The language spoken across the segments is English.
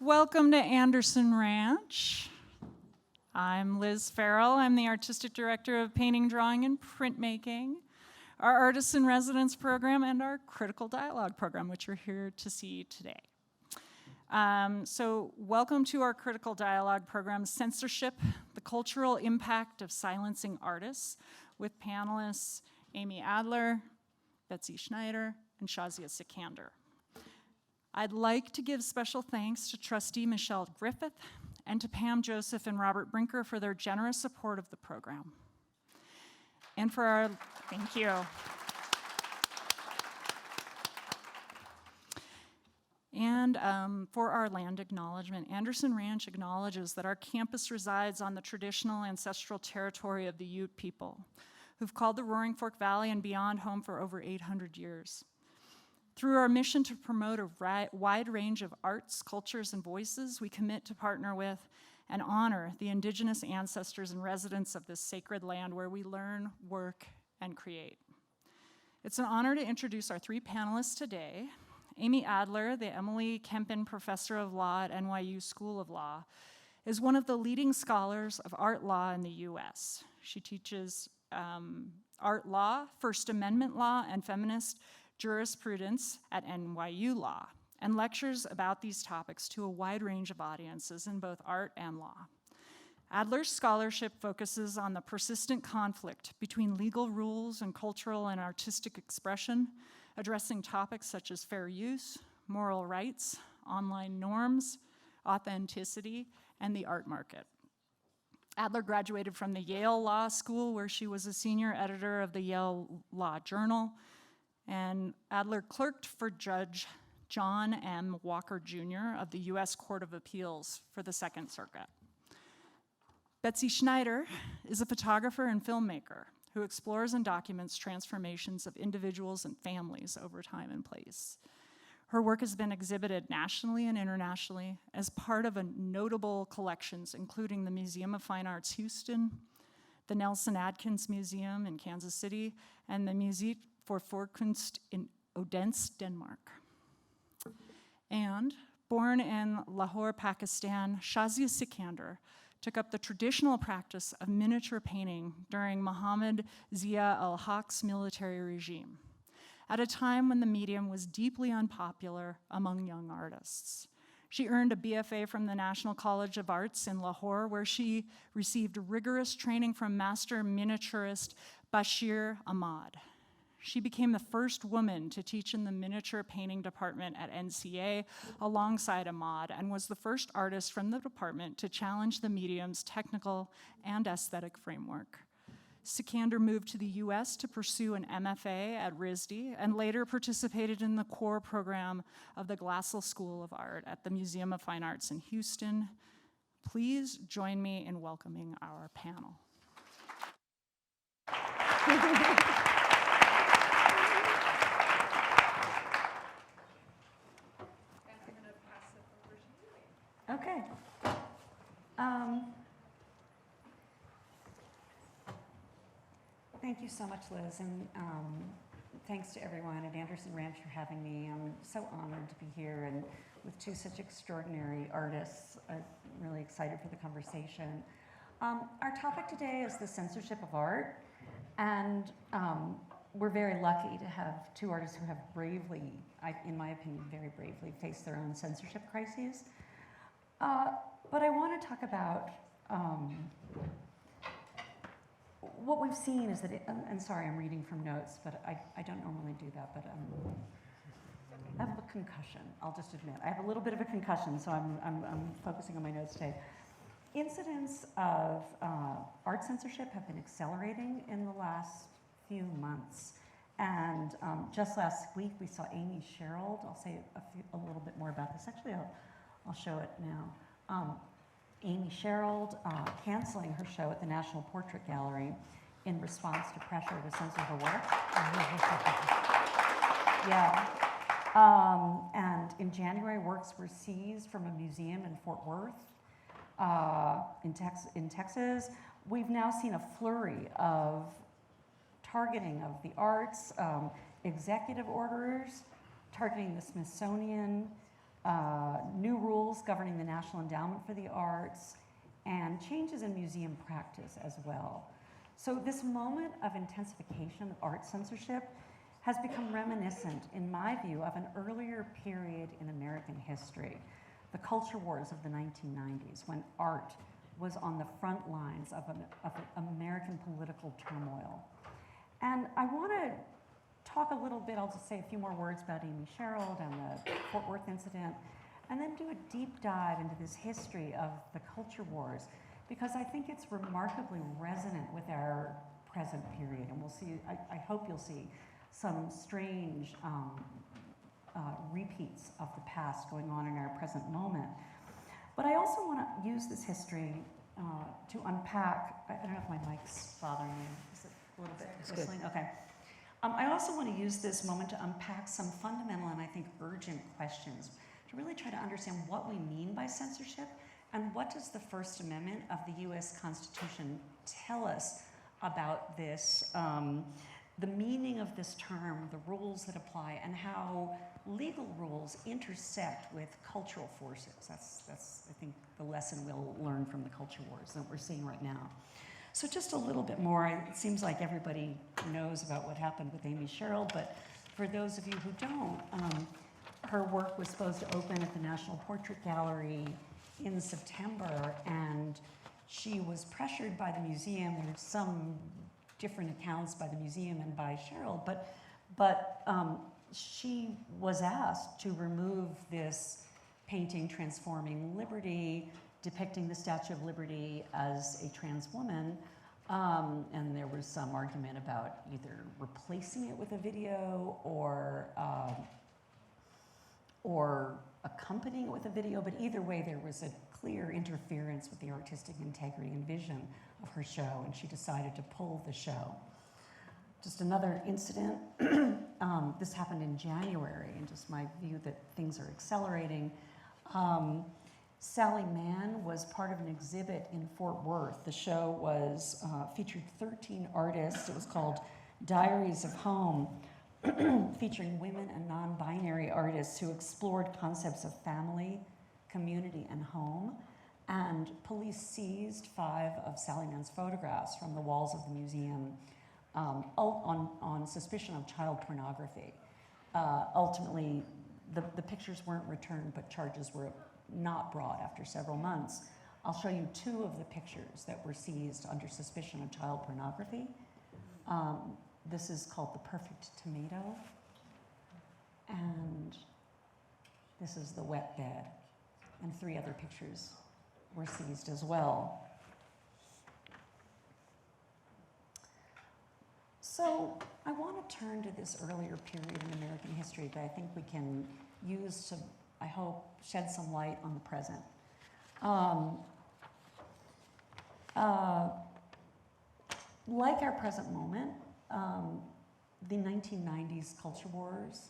Welcome to Anderson Ranch. I'm Liz Farrell. I'm the Artistic Director of Painting, Drawing, and Printmaking, our Artists in Residence program, and our Critical Dialogue program, which you're here to see today. So welcome to our Critical Dialogue program, Censorship, the Cultural Impact of Silencing Artists, with panelists Amy Adler, Betsy Schneider, and Shahzia Sikandor. I'd like to give special thanks to Trustee Michelle Griffith and to Pam Joseph and Robert Brinker for their generous support of the program. And for our, thank you. And for our land acknowledgement, Anderson Ranch acknowledges that our campus resides on the traditional ancestral territory of the Ute people, who've called the Roaring Fork Valley and beyond home for over 800 years. Through our mission to promote a wide range of arts, cultures, and voices, we commit to partner with and honor the indigenous ancestors and residents of this sacred land where we learn, work, and create. It's an honor to introduce our three panelists today. Amy Adler, the Emily Kempen Professor of Law at NYU School of Law, is one of the leading scholars of art law in the US. She teaches art law, First Amendment law, and feminist jurisprudence at NYU Law, and lectures about these topics to a wide range of audiences in both art and law. Adler's scholarship focuses on the persistent conflict between legal rules and cultural and artistic expression, addressing topics such as fair use, moral rights, online norms, authenticity, and the art market. Adler graduated from the Yale Law School, where she was a senior editor of the Yale Law Journal, and Adler clerked for Judge John M. Walker Jr. of the U.S. Court of Appeals for the Second Circuit. Betsy Schneider is a photographer and filmmaker who explores and documents transformations of individuals and families over time and place. Her work has been exhibited nationally and internationally as part of notable collections, including the Museum of Fine Arts Houston, the Nelson Adkins Museum in Kansas City, and the Musée for Forkunst in Odense, Denmark. And born in Lahore, Pakistan, Shahzia Sikandor took up the traditional practice of miniature painting during Mohammad Zia al-Haq's military regime, at a time when the medium was deeply unpopular among young artists. She earned a BFA from the National College of Arts in Lahore, where she received rigorous training from master miniaturist Bashir Ahmad. She became the first woman to teach in the miniature painting department at NCA alongside Ahmad, and was the first artist from the department to challenge the medium's technical and aesthetic framework. Sikandor moved to the US to pursue an MFA at RISD and later participated in the core program of the Glassell School of Art at the Museum of Fine Arts in Houston. Please join me in welcoming our panel. Okay. Thank you so much, Liz, and thanks to everyone at Anderson Ranch for having me. I'm so honored to be here and with two such extraordinary artists. I'm really excited for the conversation. Our topic today is the censorship of art, and we're very lucky to have two artists who have bravely, in my opinion, very bravely faced their own censorship crises. But I want to talk about what we've seen is that, and sorry, I'm reading from notes, but I don't normally do that, but I have a concussion, I'll just admit. I have a little bit of a concussion, so I'm focusing on my notes today. Incidents of art censorship have been accelerating in the last few months. And just last week, we saw Amy Sherald. I'll say a little bit more about this. Actually, I'll show it now. Amy Sherald canceling her show at the National Portrait Gallery in response to pressure to censor her work. Yeah. And in January, works were seized from a museum in Fort Worth in Texas. We've now seen a flurry of targeting of the arts, executive orders, targeting the Smithsonian, new rules governing the National Endowment for the Arts, and changes in museum practice as well. So this moment of intensification of art censorship has become reminiscent, in my view, of an earlier period in American history, the culture wars of the 1990s, when art was on the front lines of American political turmoil. And I want to talk a little bit, I'll just say a few more words about Amy Sherald and the Fort Worth incident, and then do a deep dive into this history of the culture wars, because I think it's remarkably resonant with our present period. And we'll see, I hope you'll see some strange repeats of the past going on in our present moment. But I also want to use this history to unpack, I don't know if my mic's bothering me, is it a little bit whistling? Okay. I also want to use this moment to unpack some fundamental and I think urgent questions, to really try to understand what we mean by censorship and what does the First Amendment of the US Constitution tell us about this, the meaning of this term, the rules that apply, and how legal rules intersect with cultural forces. That's I think, the lesson we'll learn from the culture wars that we're seeing right now. So just a little bit more. It seems like everybody knows about what happened with Amy Sherald, but for those of you who don't, her work was supposed to open at the National Portrait Gallery in September, and she was pressured by the museum. There were some different accounts by the museum and by Sherald, but she was asked to remove this painting, Transforming Liberty, depicting the Statue of Liberty as a trans woman, and there was some argument about either replacing it with a video or accompanying it with a video, but either way there was a clear interference with the artistic integrity and vision of her show, and she decided to pull the show. Just another incident, this happened in January, and just my view that things are accelerating. Sally Mann was part of an exhibit in Fort Worth. The show was featured 13 artists. It was called Diaries of Home, featuring women and non-binary artists who explored concepts of family, community, and home. And police seized 5 of Sally Mann's photographs from the walls of the museum on suspicion of child pornography. Ultimately, the pictures weren't returned, but charges were not brought after several months. I'll show you 2 of the pictures that were seized under suspicion of child pornography. This is called The Perfect Tomato, and this is The Wet Bed, and 3 other pictures were seized as well. So I want to turn to this earlier period in American history that I think we can use to, I hope, shed some light on the present. Like our present moment, the 1990s culture wars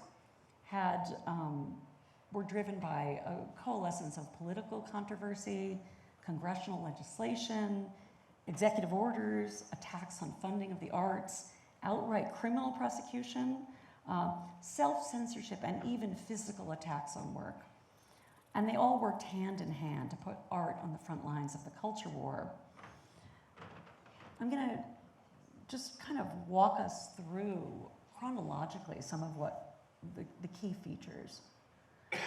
were driven by a coalescence of political controversy, congressional legislation, executive orders, attacks on funding of the arts, outright criminal prosecution, self-censorship, and even physical attacks on work. And they all worked hand in hand to put art on the front lines of the culture war. I'm going to just kind of walk us through chronologically some of what the key features.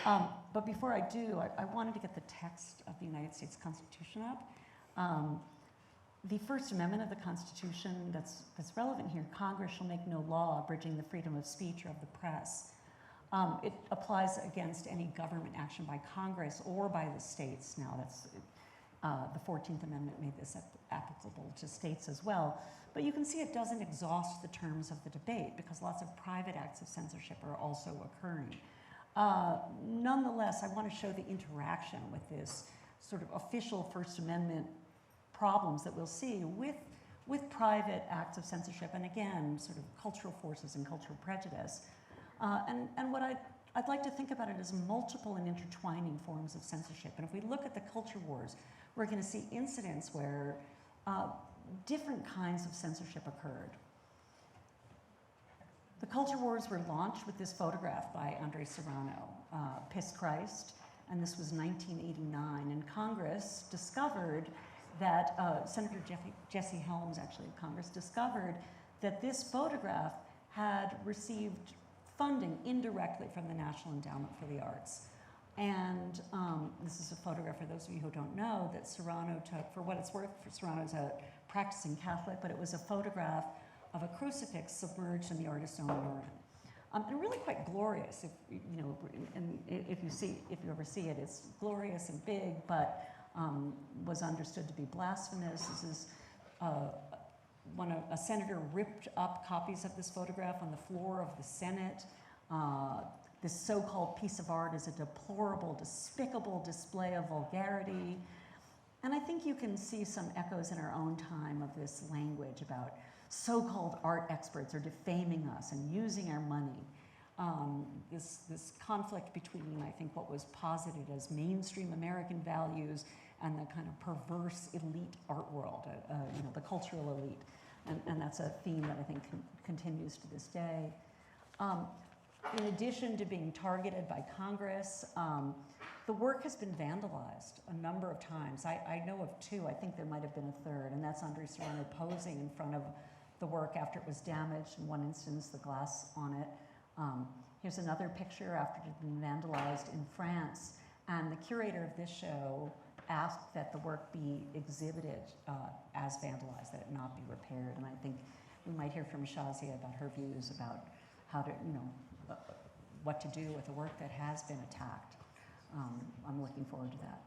But before I do, I wanted to get the text of the United States Constitution up. The First Amendment of the Constitution that's relevant here, Congress shall make no law abridging the freedom of speech or of the press. It applies against any government action by Congress or by the states. Now, that's the 14th Amendment made this applicable to states as well. But you can see it doesn't exhaust the terms of the debate because lots of private acts of censorship are also occurring. Nonetheless, I want to show the interaction with this sort of official First Amendment problems that we'll see with private acts of censorship, and again, sort of cultural forces and cultural prejudice. And what I'd like to think about it as multiple and intertwining forms of censorship. And if we look at the culture wars, we're going to see incidents where different kinds of censorship occurred. The culture wars were launched with this photograph by Andre Serrano, Piss Christ. and this was 1989, and Congress discovered that, Senator Jesse Helms, actually, of Congress, discovered that this photograph had received funding indirectly from the National Endowment for the Arts. And this is a photograph, for those of you who don't know, that Serrano took. For what it's worth, Serrano's a practicing Catholic, but it was a photograph of a crucifix submerged in the artist's own urine. And really quite glorious, if you know, and if you ever see it, it's glorious and big, but was understood to be blasphemous. This is a senator ripped up copies of this photograph on the floor of the Senate. This so-called piece of art is a deplorable, despicable display of vulgarity. And I think you can see some echoes in our own time of this language about so-called art experts are defaming us and using our money. This conflict between, I think, what was posited as mainstream American values and the kind of perverse elite art world, you know, the cultural elite. And that's a theme that I think continues to this day. In addition to being targeted by Congress, the work has been vandalized a number of times. I know of two, I think there might have been a third, and that's Andre Serrano posing in front of the work after it was damaged. In one instance, the glass on it. Here's another picture after it had been vandalized in France, and the curator of this show asked that the work be exhibited as vandalized, that it not be repaired. And I think we might hear from Shahzia about her views about how to, you know, what to do with the work that has been attacked. I'm looking forward to that.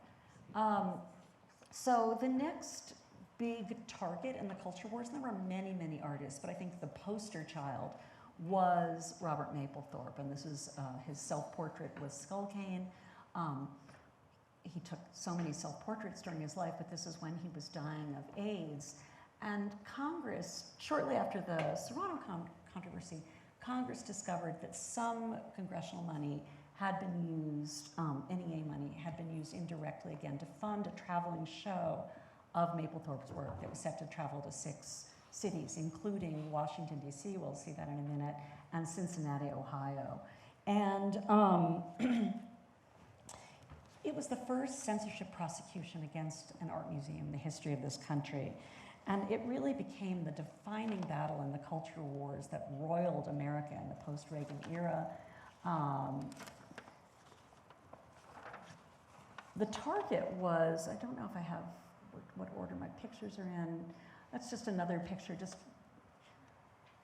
So the next big target in the culture wars, and there were many, many artists, but I think the poster child was Robert Mapplethorpe, and this is his self-portrait with skull cane. He took so many self-portraits during his life, but this is when he was dying of AIDS. And Congress, shortly after the Serrano controversy, Congress discovered that some congressional money had been used, NEA money, had been used indirectly again to fund a traveling show of Mapplethorpe's work that was set to travel to 6 cities, including Washington, D.C., we'll see that in a minute, and Cincinnati, Ohio. And it was the first censorship prosecution against an art museum in the history of this country. And it really became the defining battle in the culture wars that roiled America in the post-Reagan era. The target was, I don't know if I have what order my pictures are in. That's just another picture.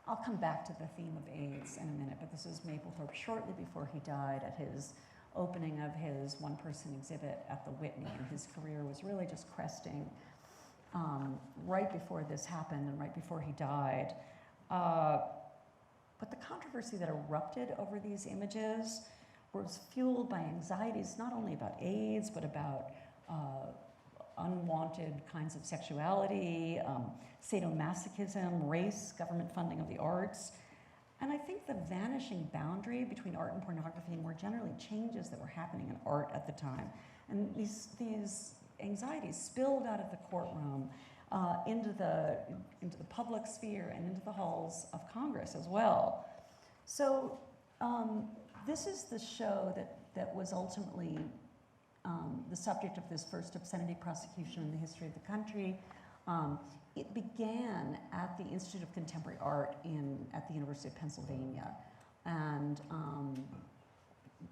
I'll come back to the theme of AIDS in a minute, but this is Mapplethorpe shortly before he died at his opening of his one-person exhibit at the Whitney, and his career was really just cresting right before this happened and right before he died. But the controversy that erupted over these images was fueled by anxieties not only about AIDS, but about unwanted kinds of sexuality, sadomasochism, race, government funding of the arts. And I think the vanishing boundary between art and pornography, and more generally changes that were happening in art at the time. And these anxieties spilled out of the courtroom into the public sphere and into the halls of Congress as well. So this is the show that was ultimately the subject of this first obscenity prosecution in the history of the country. It began at the Institute of Contemporary Art at the University of Pennsylvania. And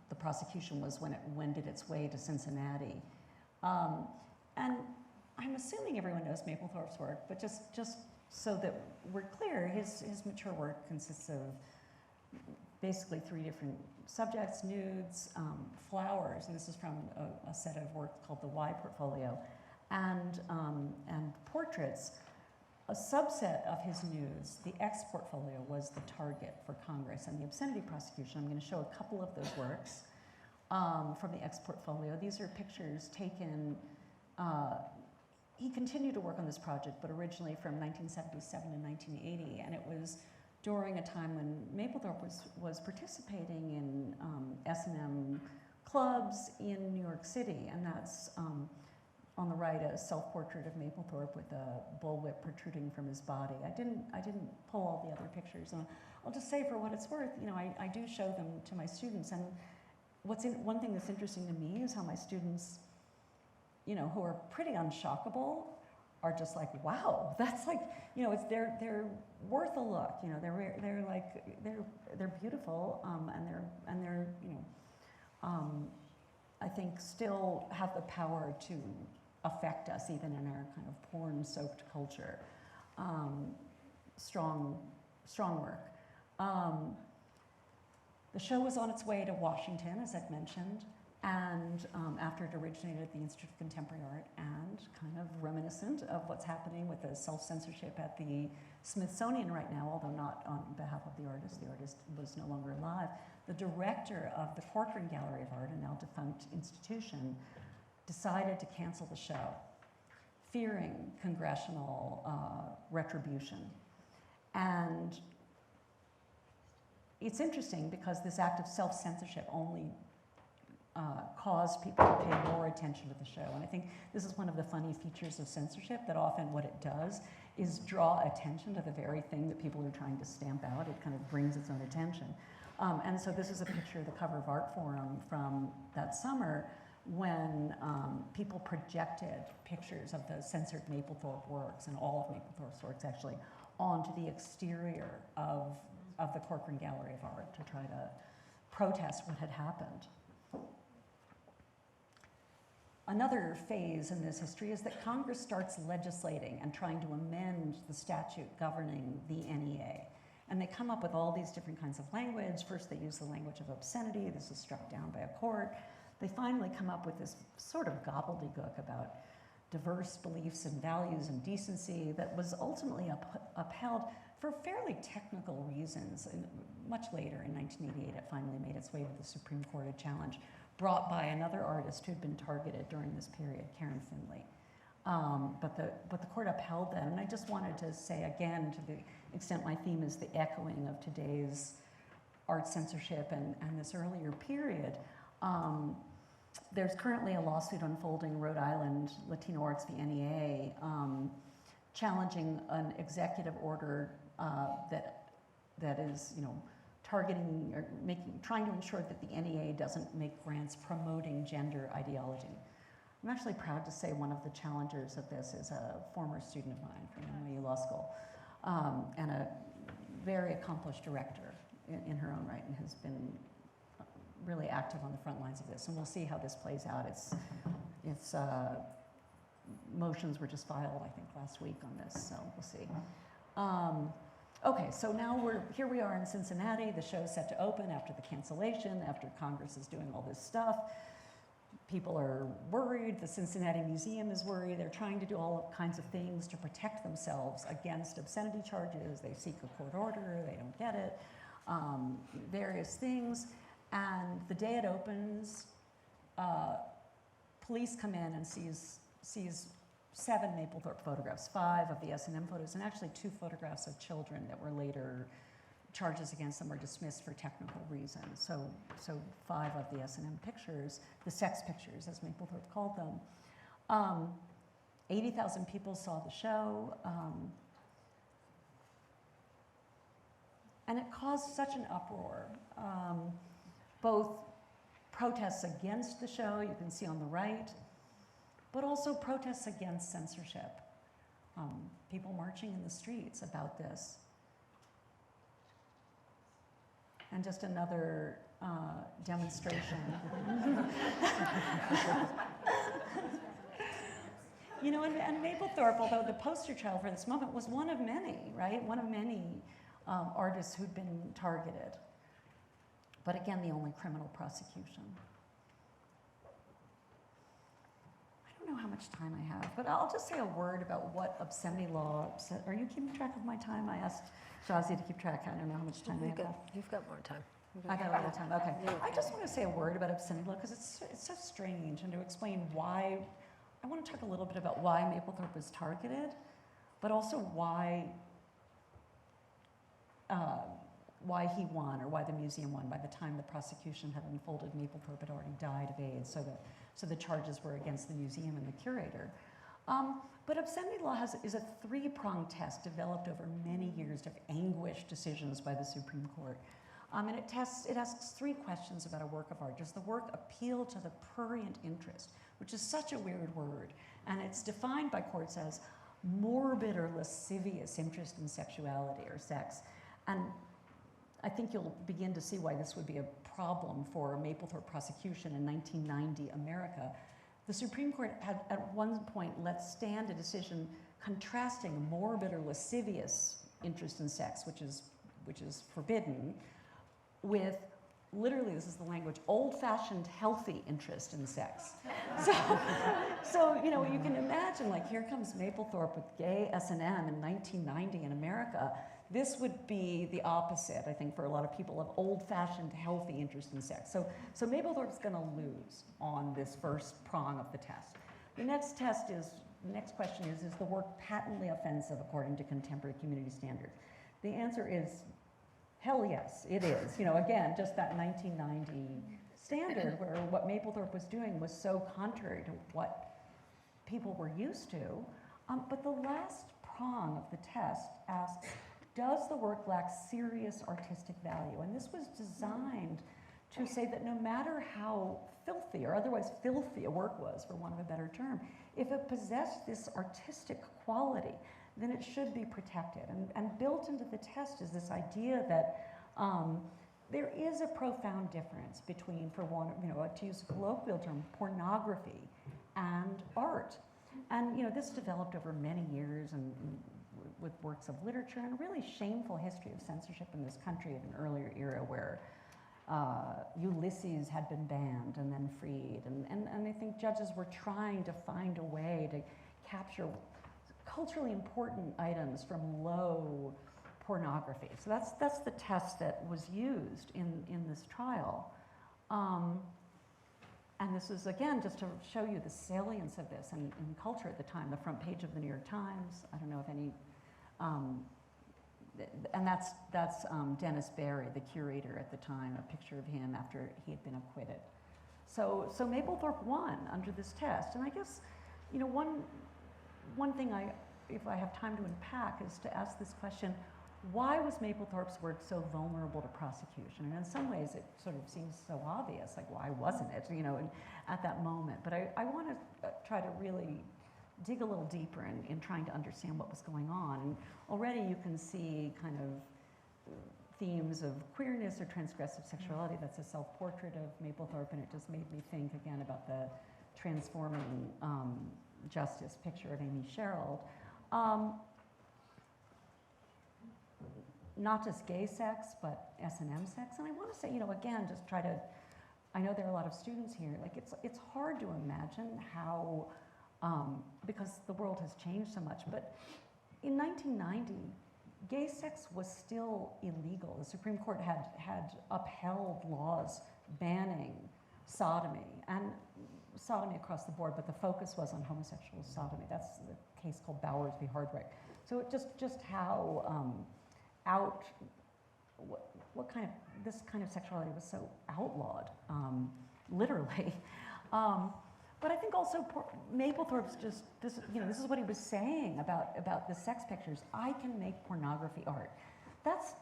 the prosecution was when it wended its way to Cincinnati. And I'm assuming everyone knows Mapplethorpe's work, but just so that we're clear, his mature work consists of basically 3 different subjects: nudes, flowers, and this is from a set of work called the Y portfolio, and portraits. A subset of his nudes, the X portfolio, was the target for Congress and the obscenity prosecution. I'm going to show a couple of those works from the X portfolio. These are pictures taken. He continued to work on this project, but originally from 1977 to 1980, and it was during a time when Mapplethorpe was participating in S&M clubs in New York City, and that's on the right, a self-portrait of Mapplethorpe with a bullwhip protruding from his body. I didn't pull all the other pictures, and I'll just say, for what it's worth, you know, I do show them to my students, and one thing that's interesting to me is how my students, you know, who are pretty unshockable, are just like, wow, that's like, you know, they're worth a look. You know, they're beautiful, and they're you know, I think still have the power to affect us even in our kind of porn-soaked culture. Strong work. The show was on its way to Washington, as I've mentioned, and after it originated at the Institute of Contemporary Art, and kind of reminiscent of what's happening with the self-censorship at the Smithsonian right now, although not on behalf of the artist was no longer alive. The director of the Corcoran Gallery of Art, a now defunct institution, decided to cancel the show, fearing congressional retribution. And it's interesting because this act of self-censorship only caused people to pay more attention to the show. And I think this is one of the funny features of censorship, that often what it does is draw attention to the very thing that people are trying to stamp out. It kind of brings its own attention. And so this is a picture of the cover of Art Forum from that summer, when people projected pictures of the censored Mapplethorpe works, and all of Mapplethorpe's works actually, onto the exterior of the Corcoran Gallery of Art to try to protest what had happened. Another phase in this history is that Congress starts legislating and trying to amend the statute governing the NEA. And they come up with all these different kinds of language. First, they use the language of obscenity. This is struck down by a court. They finally come up with this sort of gobbledygook about diverse beliefs and values and decency that was ultimately upheld for fairly technical reasons. And much later, in 1988, it finally made its way to the Supreme Court, a challenge brought by another artist who'd been targeted during this period, Karen Finley. But the court upheld that. And I just wanted to say again, to the extent my theme is the echoing of today's art censorship and this earlier period, there's currently a lawsuit unfolding in Rhode Island, Latino Arts, the NEA, challenging an executive order that is, you know, targeting or trying to ensure that the NEA doesn't make grants promoting gender ideology. I'm actually proud to say one of the challengers of this is a former student of mine from NYU Law School, and a very accomplished director in her own right, and has been really active on the front lines of this. And we'll see how this plays out. Its motions were just filed, I think, last week on this, so we'll see. Okay, so now here we are in Cincinnati. The show's set to open after the cancellation, after Congress is doing all this stuff. People are worried. The Cincinnati Museum is worried. They're trying to do all kinds of things to protect themselves against obscenity charges. They seek a court order. They don't get it. Various things. And the day it opens, police come in and sees 7 Mapplethorpe photographs, 5 of the S&M photos, and actually 2 photographs of children that were later, charges against them were dismissed for technical reasons. So 5 of the S&M pictures, the sex pictures, as Mapplethorpe called them. 80,000 people saw the show. And it caused such an uproar. Both protests against the show, you can see on the right, but also protests against censorship. People marching in the streets about this. And just another demonstration. You know, and Mapplethorpe, although the poster child for this moment, was one of many, right? One of many artists who'd been targeted. But again, the only criminal prosecution. I don't know how much time I have, but I'll just say a word about what obscenity law, are you keeping track of my time? I asked Shahzia to keep track. I don't know how much time I have left. You've got more time. I got a little time, okay. I just want to say a word about obscenity law because it's so strange, and to explain why, I want to talk a little bit about why Mapplethorpe was targeted, but also why he won, or why the museum won. By the time the prosecution had unfolded, Mapplethorpe had already died of AIDS, so the charges were against the museum and the curator. But obscenity law is a 3-pronged test developed over many years of anguished decisions by the Supreme Court. And it asks 3 questions about a work of art. Does the work appeal to the prurient interest, which is such a weird word, and it's defined by courts as morbid or lascivious interest in sexuality or sex. And I think you'll begin to see why this would be a problem for Mapplethorpe prosecution in 1990 America. The Supreme Court had at one point let stand a decision contrasting morbid or lascivious interest in sex, which is forbidden, with literally, this is the language, old-fashioned healthy interest in sex. So, you know, you can imagine, like, here comes Mapplethorpe with gay S&M in 1990 in America. This would be the opposite, I think, for a lot of people, of old-fashioned healthy interest in sex. So Mapplethorpe's gonna lose on this first prong of the test. The next question is the work patently offensive according to contemporary community standards? The answer is, hell yes, it is. You know, again, just that 1990 standard where what Mapplethorpe was doing was so contrary to what people were used to. But the last prong of the test asks, does the work lack serious artistic value? And this was designed to say that no matter how filthy or otherwise filthy a work was, for want of a better term, if it possessed this artistic quality, then it should be protected. And built into the test is this idea that there is a profound difference between, for one, you know, to use a colloquial term, pornography and art. And, you know, this developed over many years and with works of literature and a really shameful history of censorship in this country at an earlier era where Ulysses had been banned and then freed. And I think judges were trying to find a way to capture culturally important items from low pornography. So that's the test that was used in this trial. And this is, again, just to show you the salience of this in culture at the time, the front page of the New York Times. I don't know if any, and that's Dennis Berry, the curator at the time, a picture of him after he had been acquitted. So Mapplethorpe won under this test. And I guess, you know, one thing if I have time to unpack is to ask this question, why was Mapplethorpe's work so vulnerable to prosecution? And in some ways it sort of seems so obvious, like why wasn't it, you know, at that moment? But I want to try to really dig a little deeper in trying to understand what was going on. And already you can see kind of themes of queerness or transgressive sexuality. That's a self-portrait of Mapplethorpe, and it just made me think again about the transforming justice picture of Amy Sherald. Not just gay sex, but S&M sex. And I want to say, you know, again, just try to, I know there are a lot of students here, like it's hard to imagine how, because the world has changed so much, but in 1990, gay sex was still illegal. The Supreme Court had upheld laws banning sodomy, and sodomy across the board, but the focus was on homosexual sodomy. That's the case called Bowers v. Hardwick. So it just how this kind of sexuality was so outlawed, literally. But I think also Mapplethorpe's this is what he was saying about the sex pictures. I can make pornography art. That's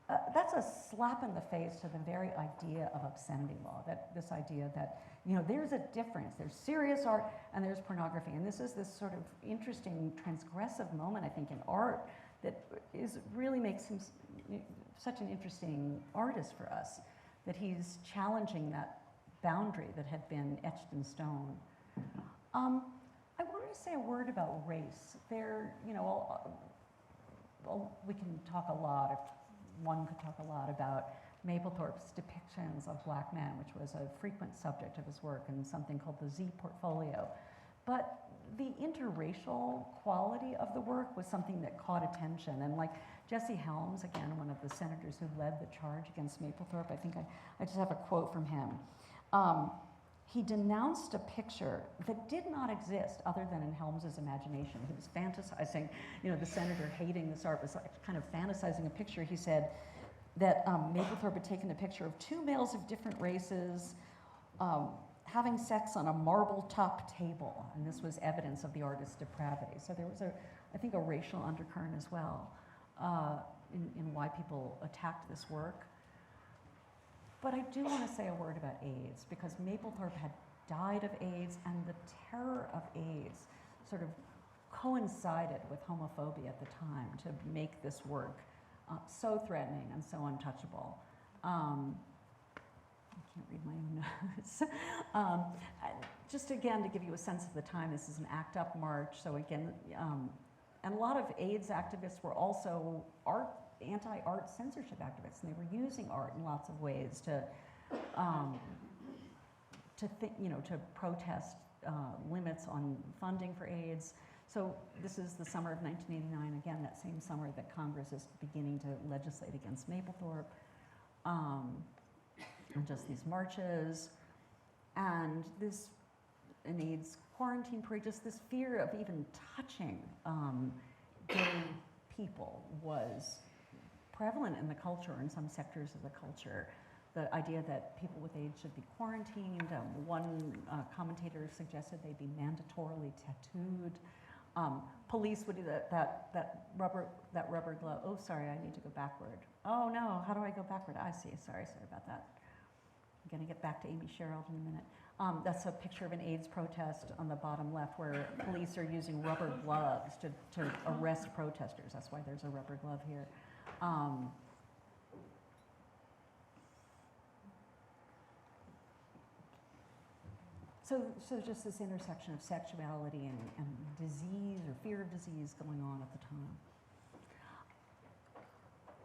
a slap in the face to the very idea of obscenity law. This idea that, you know, there's a difference. There's serious art and there's pornography, and this is this sort of interesting transgressive moment, I think, in art that really makes him such an interesting artist for us, that he's challenging that boundary that had been etched in stone. I wanted to say a word about race. There, you know, we can talk a lot, if one could talk a lot about Mapplethorpe's depictions of black men, which was a frequent subject of his work in something called the Z Portfolio. But the interracial quality of the work was something that caught attention. And like Jesse Helms, again, one of the senators who led the charge against Mapplethorpe, I think I just have a quote from him. He denounced a picture that did not exist other than in Helms's imagination. He was fantasizing, you know, the senator hating this art was like kind of fantasizing a picture. He said that Mapplethorpe had taken a picture of 2 males of different races having sex on a marble-top table, and this was evidence of the artist's depravity. So there was, I think, a racial undercurrent as well in why people attacked this work. But I do want to say a word about AIDS, because Mapplethorpe had died of AIDS, and the terror of AIDS sort of coincided with homophobia at the time to make this work so threatening and so untouchable. I can't read my own notes. Just again, to give you a sense of the time, this is an ACT UP march. So again, and a lot of AIDS activists were also anti-art censorship activists, and they were using art in lots of ways to protest limits on funding for AIDS. So this is the summer of 1989, again, that same summer that Congress is beginning to legislate against Mapplethorpe. And just these marches, and an AIDS quarantine parade, just this fear of even touching gay people was prevalent in the culture, in some sectors of the culture. The idea that people with AIDS should be quarantined. One commentator suggested they be mandatorily tattooed. Police would do that rubber glove. Oh, sorry, I need to go backward. Oh no, how do I go backward? I see, sorry about that. I'm gonna get back to Amy Sherald in a minute. That's a picture of an AIDS protest on the bottom left, where police are using rubber gloves to arrest protesters. That's why there's a rubber glove here. So just this intersection of sexuality and disease, or fear of disease, going on at the time.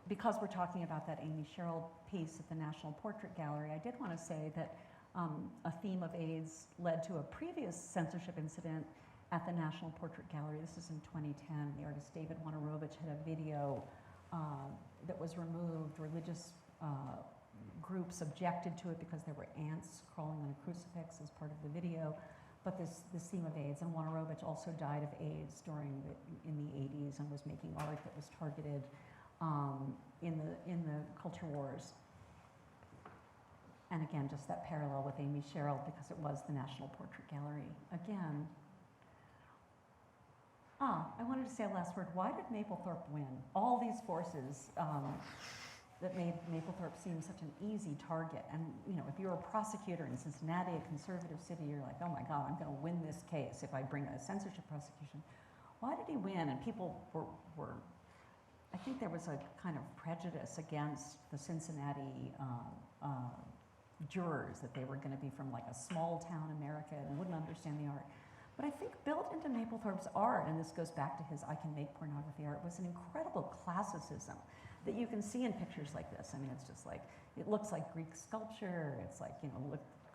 Because we're talking about that Amy Sherald piece at the National Portrait Gallery, I did want to say that a theme of AIDS led to a previous censorship incident at the National Portrait Gallery. This is in 2010. The artist David Wojnarowicz had a video that was removed. Religious groups objected to it because there were ants crawling on a crucifix as part of the video. But this theme of AIDS, and Wojnarowicz also died of AIDS in the 80s and was making art that was targeted in the culture wars. And again, just that parallel with Amy Sherald, because it was the National Portrait Gallery. Again, I wanted to say a last word. Why did Mapplethorpe win? All these forces that made Mapplethorpe seem such an easy target. And if you're a prosecutor in Cincinnati, a conservative city, you're like, oh my God, I'm going to win this case if I bring a censorship prosecution. Why did he win? And people were I think there was a kind of prejudice against the Cincinnati jurors, that they were going to be from like a small town America and wouldn't understand the art. But I think built into Mapplethorpe's art, and this goes back to his I can make pornography art, was an incredible classicism that you can see in pictures like this. I mean, it's just like, it looks like Greek sculpture. It's like,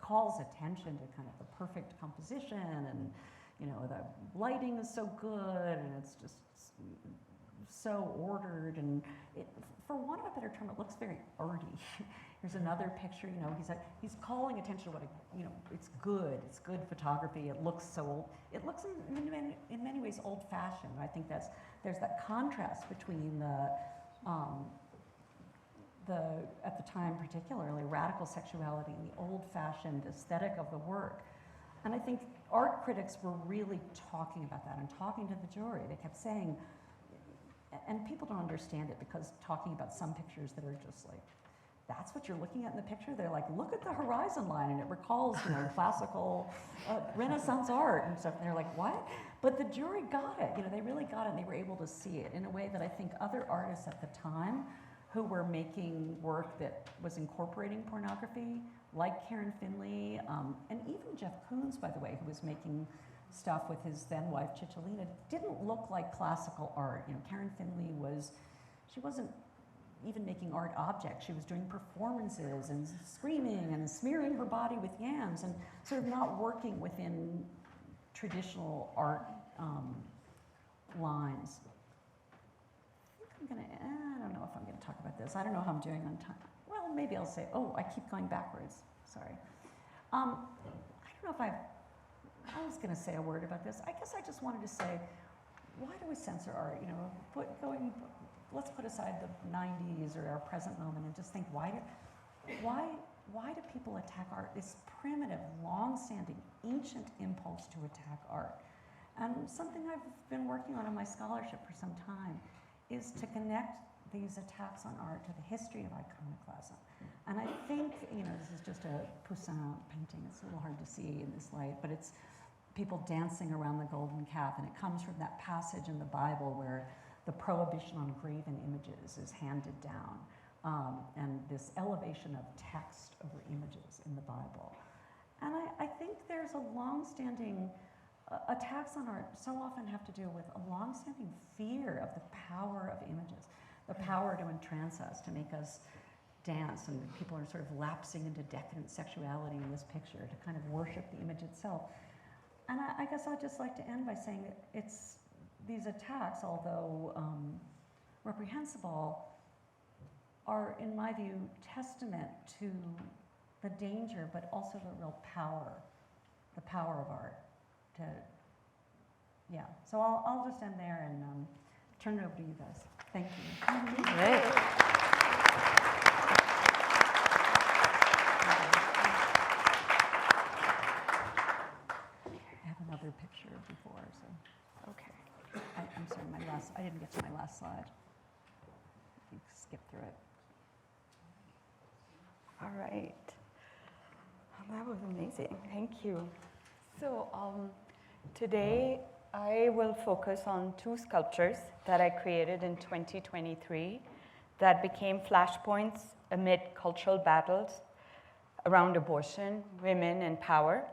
calls attention to kind of the perfect composition, and the lighting is so good, and it's just so ordered, and for want of a better term, it looks very arty. Here's another picture. He's calling attention to what it's good photography. It looks it looks in many ways old-fashioned. I think there's that contrast between at the time particularly radical sexuality and the old-fashioned aesthetic of the work. And I think art critics were really talking about that and talking to the jury. They kept saying, and people don't understand it, because talking about some pictures that are just like, that's what you're looking at in the picture? They're like, look at the horizon line, and it recalls classical Renaissance art and stuff. And they're like, what? But the jury got it. They really got it, and they were able to see it in a way that I think other artists at the time who were making work that was incorporating pornography, like Karen Finley, and even Jeff Koons, by the way, who was making stuff with his then wife Cicciolina, didn't look like classical art. Karen Finley she wasn't even making art objects. She was doing performances and screaming and smearing her body with yams, and sort of not working within traditional art lines. I don't know if I'm gonna talk about this. I don't know how I'm doing on time. Well, maybe I'll say, I keep going backwards, sorry. I don't know if I was going to say a word about this. I guess I just wanted to say, why do we censor art? Let's put aside the 90s or our present moment and just think, why do people attack art? This primitive, long-standing, ancient impulse to attack art. And something I've been working on in my scholarship for some time is to connect these attacks on art to the history of iconoclasm And I think, this is just a Poussin painting. It's a little hard to see in this light, but it's people dancing around the golden calf, and it comes from that passage in the Bible where the prohibition on graven images is handed down, and this elevation of text over images in the Bible. And I think there's a long-standing, attacks on art so often have to do with a long-standing fear of the power of images, the power to entrance us, to make us dance, and people are sort of lapsing into decadent sexuality in this picture, to kind of worship the image itself. And I guess I'd just like to end by saying that these attacks, although reprehensible, are, in my view, testament to the danger, but also the real power, the power of art. So I'll just end there and turn it over to you guys. Thank you. Great. I have another picture before, so. Okay. I'm sorry, I didn't get to my last slide. You can skip through it. All right. That was amazing. Thank you. So today I will focus on two sculptures that I created in 2023 that became flashpoints amid cultural battles around abortion, women, and power.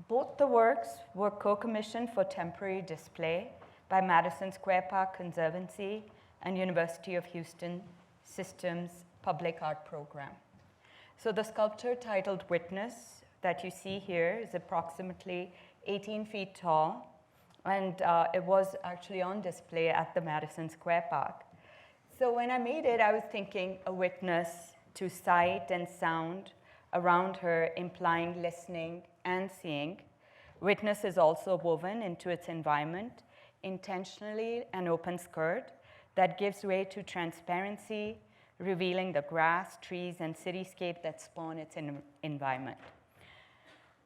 Both the works were co-commissioned for temporary display by Madison Square Park Conservancy and University of Houston Systems Public Art Program. So the sculpture titled Witness that you see here is approximately 18 feet tall, and it was actually on display at the Madison Square Park. So when I made it, I was thinking a witness to sight and sound around her, implying listening and seeing. Witness is also woven into its environment, intentionally an open skirt that gives way to transparency, revealing the grass, trees, and cityscape that spawn its environment.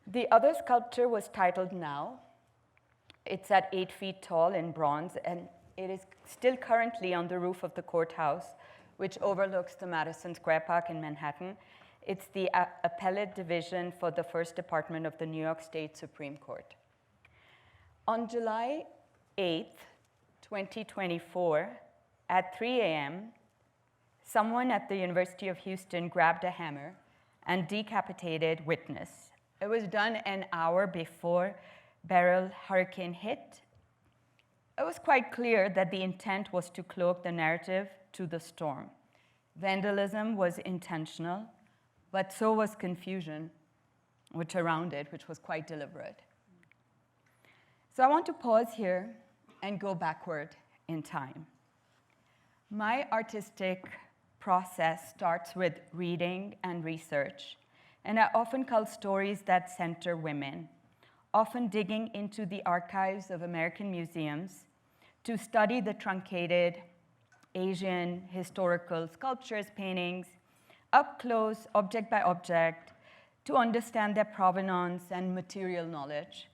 The other sculpture was titled Now. It's at 8 feet tall in bronze, and it is still currently on the roof of the courthouse, which overlooks the Madison Square Park in Manhattan. It's the appellate division for the First Department of the New York State Supreme Court. On July 8th, 2024, at 3 a.m., someone at the University of Houston grabbed a hammer and decapitated Witness. It was done an hour before Beryl hurricane hit. It was quite clear that the intent was to cloak the narrative to the storm. Vandalism was intentional, but so was confusion, which around it, which was quite deliberate. So I want to pause here and go backward in time. My artistic process starts with reading and research, and I often tell stories that center women, often digging into the archives of American museums to study the truncated Asian historical sculptures, paintings, up close, object by object, to understand their provenance and material knowledge.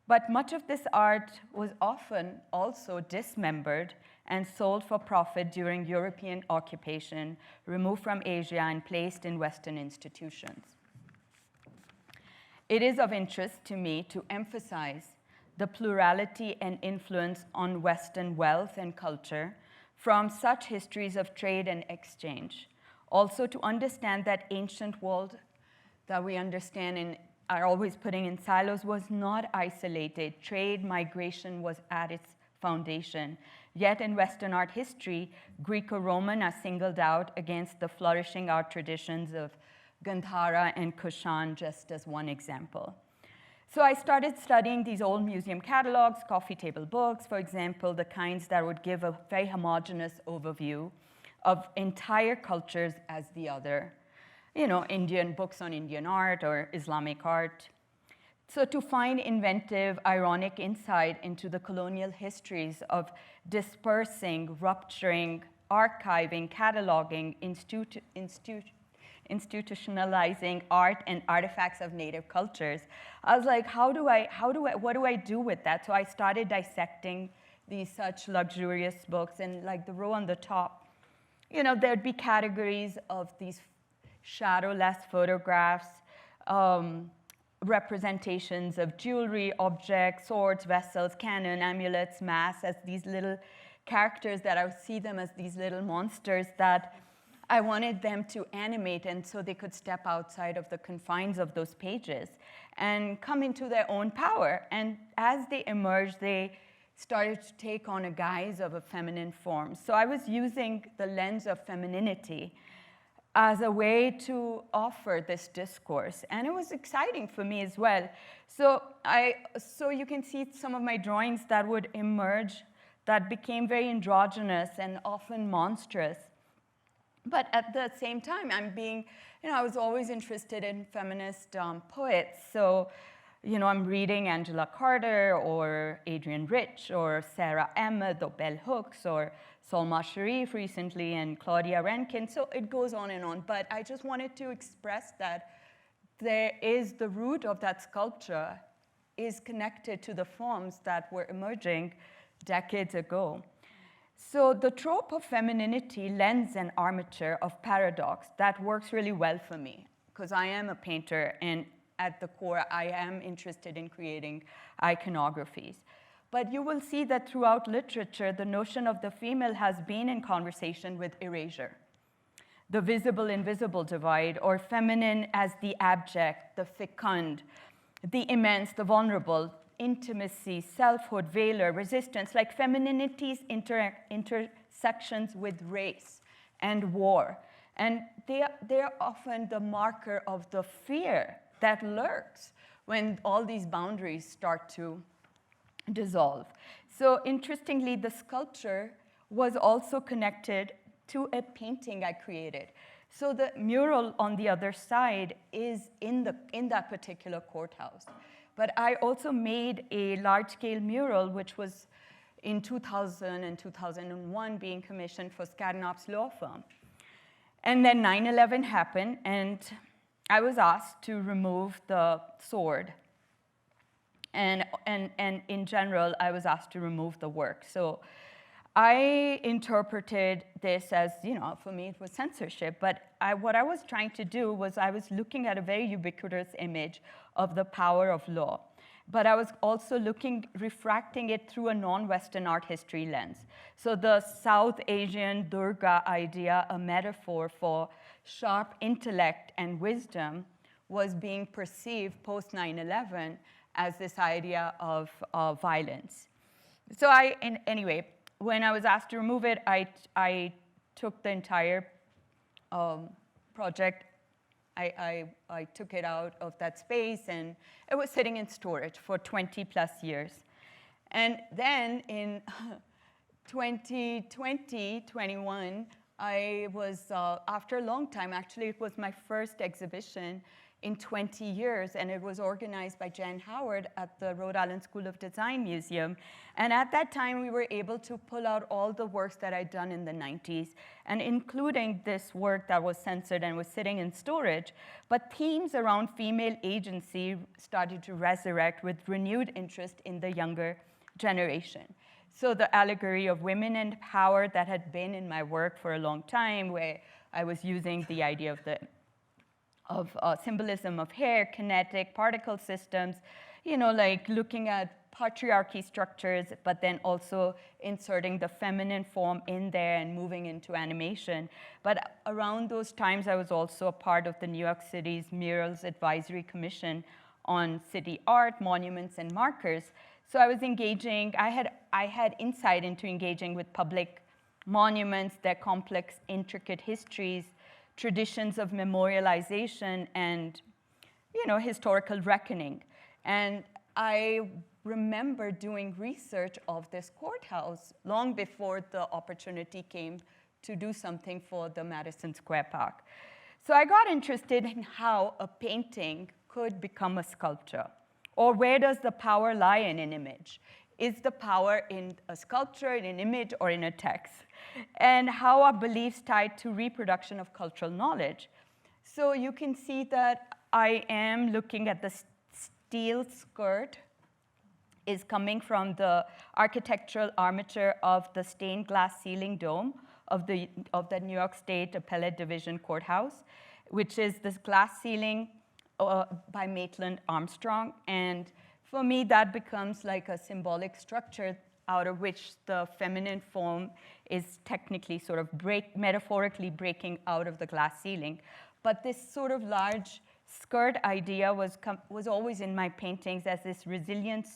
But much of this art was often also dismembered and sold for profit during European occupation, removed from Asia and placed in Western institutions. It is of interest to me to emphasize the plurality and influence on Western wealth and culture from such histories of trade and exchange. Also to understand that ancient world that we understand and are always putting in silos was not isolated. Trade, migration was at its foundation. Yet in Western art history, Greco-Roman are singled out against the flourishing art traditions of Gandhara and Kushan, just as one example. So I started studying these old museum catalogs, coffee table books, for example, the kinds that would give a very homogeneous overview of entire cultures as the other. Indian books on Indian art or Islamic art. So to find inventive, ironic insight into the colonial histories of dispersing, rupturing, archiving, cataloging, institutionalizing art and artifacts of native cultures, I was like, what do I do with that? So I started dissecting these such luxurious books, and like the row on the top, there'd be categories of these shadowless photographs, representations of jewelry, objects, swords, vessels, cannon, amulets, masks, as these little characters that I would see them as these little monsters that I wanted them to animate, and so they could step outside of the confines of those pages and come into their own power. And as they emerged, they started to take on a guise of a feminine form. So I was using the lens of femininity as a way to offer this discourse. And it was exciting for me as well. So you can see some of my drawings that would emerge that became very androgynous and often monstrous. But at the same time, I was always interested in feminist poets. So, I'm reading Angela Carter or Adrienne Rich or Sarah Ahmed or Bell Hooks or Salma Sharif recently and Claudia Rankine. So it goes on and on. But I just wanted to express that there is the root of that sculpture is connected to the forms that were emerging decades ago. So the trope of femininity lends an armature of paradox that works really well for me, because I am a painter, and at the core, I am interested in creating iconographies. But you will see that throughout literature, the notion of the female has been in conversation with erasure, the visible-invisible divide, or feminine as the abject, the fecund, the immense, the vulnerable, intimacy, selfhood, valor, resistance, like femininity's intersections with race and war. And they're often the marker of the fear that lurks when all these boundaries start to dissolve. So interestingly, the sculpture was also connected to a painting I created. So the mural on the other side is in that particular courthouse. But I also made a large-scale mural, which was in 2000 and 2001 being commissioned for Skaddenop's law firm. And then 9/11 happened, and I was asked to remove the sword. And in general, I was asked to remove the work. So I interpreted this as, for me it was censorship, but what I was trying to do was I was looking at a very ubiquitous image of the power of law. But I was also refracting it through a non-Western art history lens. So the South Asian Durga idea, a metaphor for sharp intellect and wisdom, was being perceived post 9/11 as this idea of violence. So anyway, when I was asked to remove it, I took the entire project. I took it out of that space, and it was sitting in storage for 20+ years. And then in 2021, I was, after a long time, actually, it was my first exhibition in 20 years, and it was organized by Jan Howard at the Rhode Island School of Design Museum. And at that time, we were able to pull out all the works that I'd done in the 90s, and including this work that was censored and was sitting in storage. But themes around female agency started to resurrect with renewed interest in the younger generation. So the allegory of women and power that had been in my work for a long time, where I was using the idea of symbolism of hair, kinetic particle systems, like looking at patriarchy structures, but then also inserting the feminine form in there and moving into animation. But around those times, I was also a part of the New York City's Murals Advisory Commission on city art, monuments, and markers. So I was engaging, I had insight into engaging with public monuments, their complex, intricate histories, traditions of memorialization, and historical reckoning. And I remember doing research of this courthouse long before the opportunity came to do something for the Madison Square Park. So I got interested in how a painting could become a sculpture, or where does the power lie in an image? Is the power in a sculpture, in an image, or in a text? And how are beliefs tied to reproduction of cultural knowledge? So you can see that I am looking at the steel skirt is coming from the architectural armature of the stained glass ceiling dome of the New York State Appellate Division Courthouse. which is this glass ceiling by Maitland Armstrong. And for me, that becomes like a symbolic structure out of which the feminine form is technically sort of metaphorically breaking out of the glass ceiling. But this sort of large skirt idea was always in my paintings as this resilient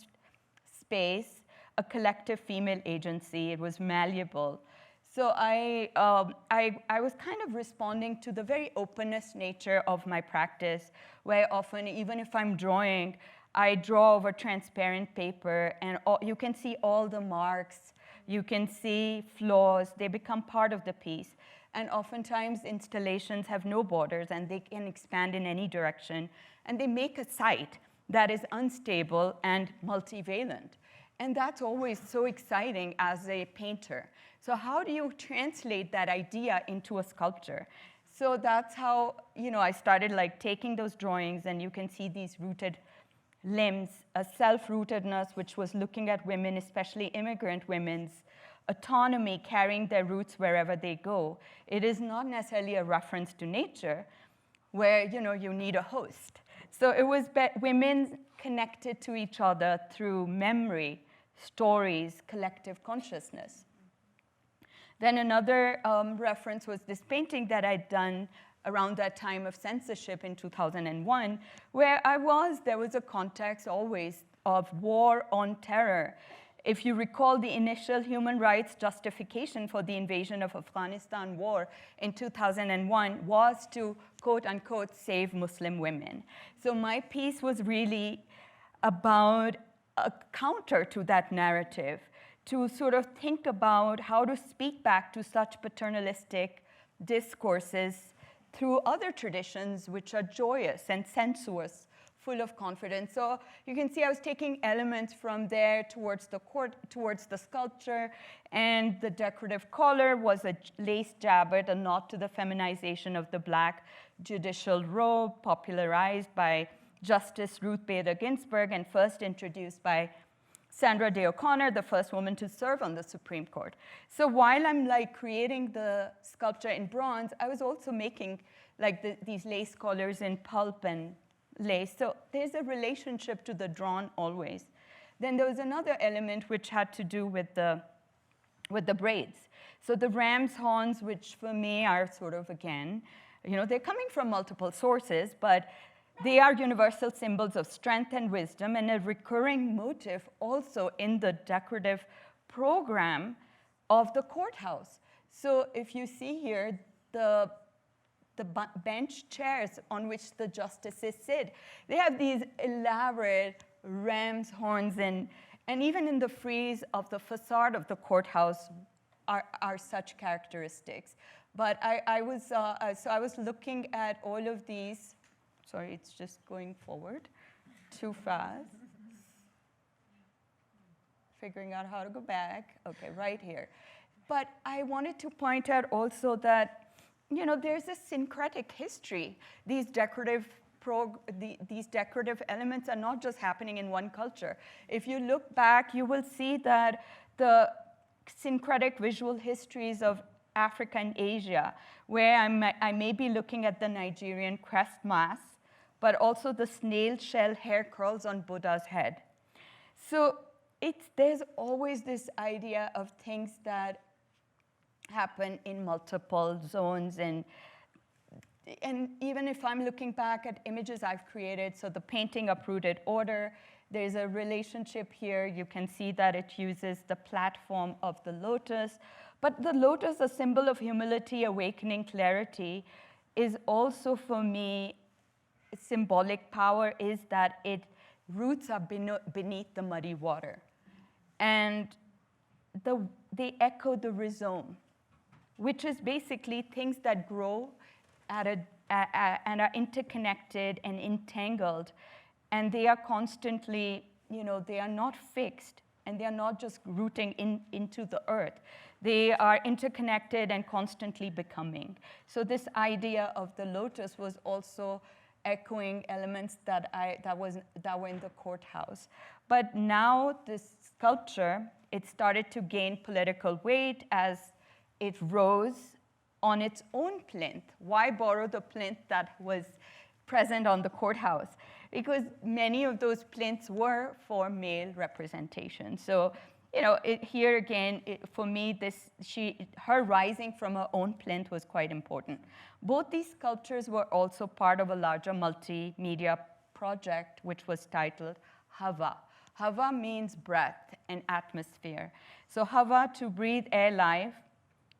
space, a collective female agency. It was malleable. So I was kind of responding to the very openness nature of my practice, where often, even if I'm drawing, I draw over transparent paper, and you can see all the marks. You can see flaws. They become part of the piece. And oftentimes, installations have no borders, and they can expand in any direction. And they make a site that is unstable and multivalent. And that's always so exciting as a painter. So how do you translate that idea into a sculpture? So that's how I started taking those drawings, and you can see these rooted limbs, a self-rootedness, which was looking at women, especially immigrant women's autonomy, carrying their roots wherever they go. It is not necessarily a reference to nature, where you need a host. So it was women connected to each other through memory, stories, collective consciousness. Then another reference was this painting that I'd done around that time of censorship in 2001, where there was a context always of war on terror. If you recall, the initial human rights justification for the invasion of Afghanistan war in 2001 was to, quote unquote, save Muslim women. So my piece was really about a counter to that narrative, to sort of think about how to speak back to such paternalistic discourses through other traditions which are joyous and sensuous, full of confidence. So you can see I was taking elements from there towards the court, towards the sculpture, and the decorative collar was a lace jabot, a nod to the feminization of the Black judicial robe, popularized by Justice Ruth Bader Ginsburg and first introduced by Sandra Day O'Connor, the first woman to serve on the Supreme Court. So while I'm creating the sculpture in bronze, I was also making these lace collars in pulp and lace. So there's a relationship to the drawn always. Then there was another element which had to do with the braids. So the ram's horns, which for me are sort of, again, they're coming from multiple sources, but they are universal symbols of strength and wisdom, and a recurring motif also in the decorative program of the courthouse. So if you see here, the bench chairs on which the justices sit, they have these elaborate ram's horns, and even in the frieze of the facade of the courthouse are such characteristics. But I was looking at all of these. Sorry, it's just going forward too fast. Figuring out how to go back. OK, right here. But I wanted to point out also that there's a syncretic history. These decorative elements are not just happening in one culture. If you look back, you will see that the syncretic visual histories of Africa and Asia, where I may be looking at the Nigerian crest mask, but also the snail shell hair curls on Buddha's head. So there's always this idea of things that happen in multiple zones. And even if I'm looking back at images I've created, so the painting Uprooted Order, there's a relationship here. You can see that it uses the platform of the lotus. But the lotus, a symbol of humility, awakening, clarity, is also, for me, symbolic power is that its roots are beneath the muddy water. And they echo the rhizome, which is basically things that grow and are interconnected and entangled. And they are constantly, they are not fixed, and they are not just rooting into the earth. They are interconnected and constantly becoming. So this idea of the lotus was also echoing elements that were in the courthouse. But now this sculpture, it started to gain political weight as it rose on its own plinth. Why borrow the plinth that was present on the courthouse? Because many of those plinths were for male representation. So, you know, here again, for me, her rising from her own plinth was quite important. Both these sculptures were also part of a larger multimedia project, which was titled Hava. Hava means breath and atmosphere. So Hava, to breathe air life,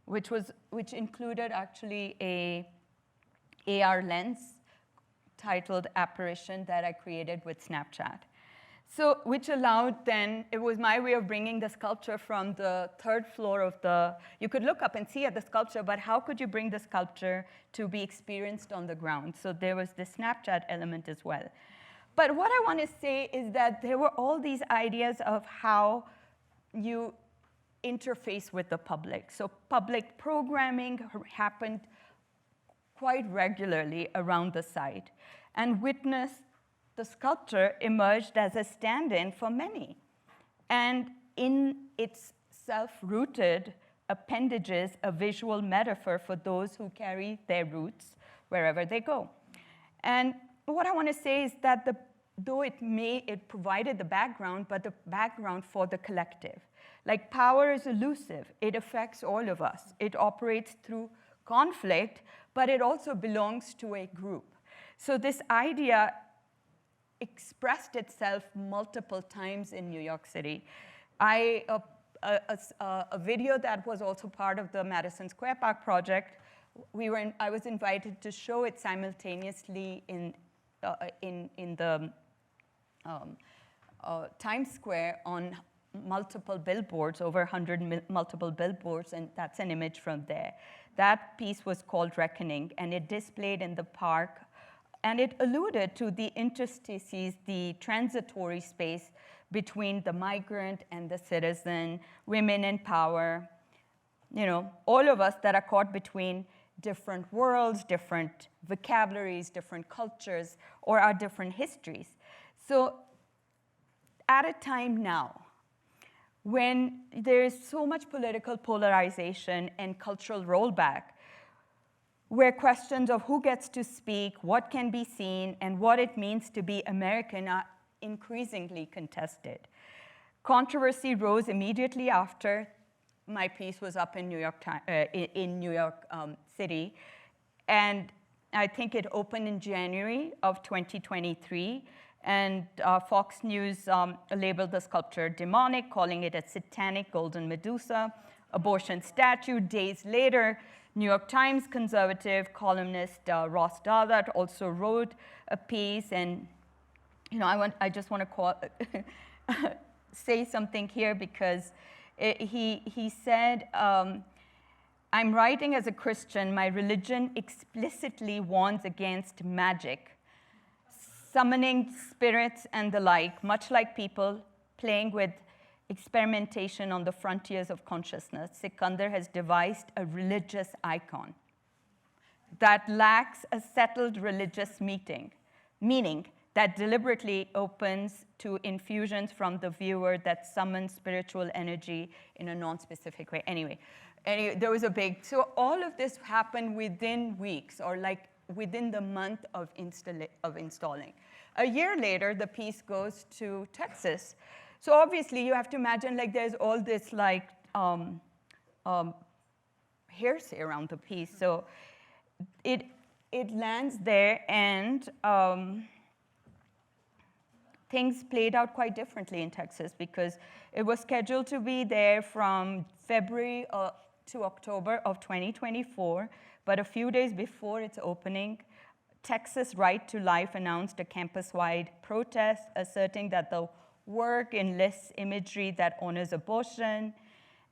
which included actually a AR lens titled Apparition that I created with Snapchat. So, which allowed then, it was my way of bringing the sculpture from the 3rd floor of you could look up and see at the sculpture, but how could you bring the sculpture to be experienced on the ground? So there was this Snapchat element as well. But what I want to say is that there were all these ideas of how you interface with the public. So public programming happened quite regularly around the site. And Witness, the sculpture, emerged as a stand-in for many. And in its self-rooted appendages, a visual metaphor for those who carry their roots wherever they go. And what I want to say is that though it provided the background, but the background for the collective. Like power is elusive. It affects all of us. It operates through conflict, but it also belongs to a group. So this idea expressed itself multiple times in New York City. A video that was also part of the Madison Square Park project, I was invited to show it simultaneously in the Times Square on multiple billboards, over 100 multiple billboards, and that's an image from there. That piece was called Reckoning, and it displayed in the park, and it alluded to the interstices, the transitory space between the migrant and the citizen, women in power, you know, all of us that are caught between different worlds, different vocabularies, different cultures, or our different histories. So at a time now, when there is so much political polarization and cultural rollback, where questions of who gets to speak, what can be seen, and what it means to be American are increasingly contested. Controversy rose immediately after my piece was up in New York City, and I think it opened in January of 2023. And Fox News labeled the sculpture demonic, calling it a satanic golden Medusa, abortion statue. Days later, New York Times conservative columnist Ross Douthat also wrote a piece, and you know, I just want to say something here because he said, "I'm writing as a Christian. My religion explicitly warns against magic, summoning spirits and the like, much like people playing with experimentation on the frontiers of consciousness. Sikandor has devised a religious icon that lacks a settled religious meaning that deliberately opens to infusions from the viewer that summons spiritual energy in a non-specific way." Anyway, there was so all of this happened within weeks, or like within the month of installing. A year later, the piece goes to Texas. So obviously, you have to imagine like there's all this like hearsay around the piece. So it lands there, and things played out quite differently in Texas because it was scheduled to be there from February to October of 2024. But a few days before its opening, Texas Right to Life announced a campus-wide protest asserting that the work enlists imagery that honors abortion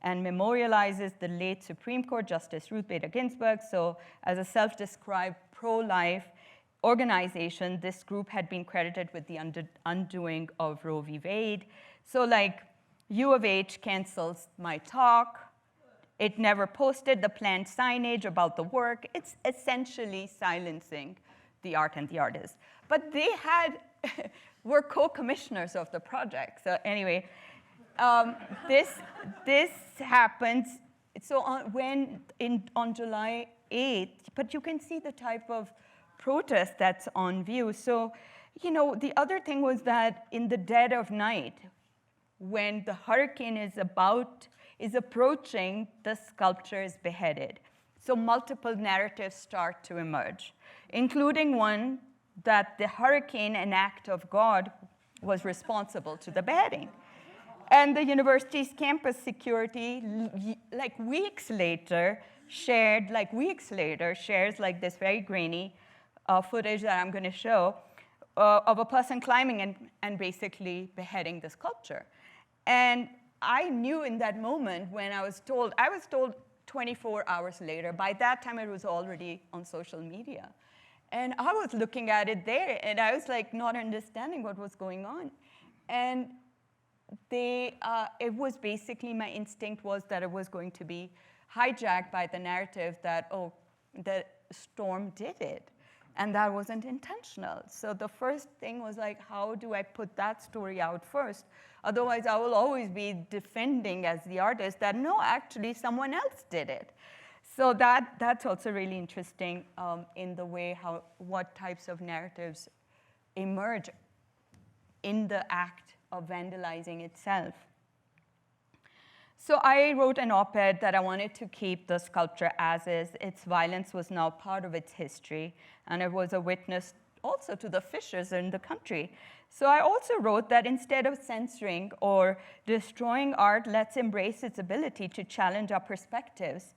and memorializes the late Supreme Court Justice Ruth Bader Ginsburg. So as a self-described pro-life organization, this group had been credited with the undoing of Roe v. Wade. So like U of H cancels my talk. It never posted the planned signage about the work. It's essentially silencing the art and the artists. But they were co-commissioners of the project. So anyway, this happens. So on July 8th, but you can see the type of protest that's on view. So, you know, the other thing was that in the dead of night, when the hurricane is approaching, the sculpture is beheaded. So multiple narratives start to emerge, including one that the hurricane, an act of God, was responsible to the beheading. And the university's campus security, like weeks later, shares like this very grainy footage that I'm going to show of a person climbing and basically beheading the sculpture. And I knew in that moment when I was told 24 hours later. By that time, it was already on social media. And I was looking at it there, and I was like not understanding what was going on. And it was basically, my instinct was that it was going to be hijacked by the narrative that, oh, the storm did it. And that wasn't intentional. So the first thing was like, how do I put that story out first? Otherwise, I will always be defending as the artist that, no, actually, someone else did it. So that's also really interesting in the way what types of narratives emerge in the act of vandalizing itself. So I wrote an op-ed that I wanted to keep the sculpture as is. Its violence was now part of its history, and it was a witness also to the fissures in the country. So I also wrote that instead of censoring or destroying art, let's embrace its ability to challenge our perspectives,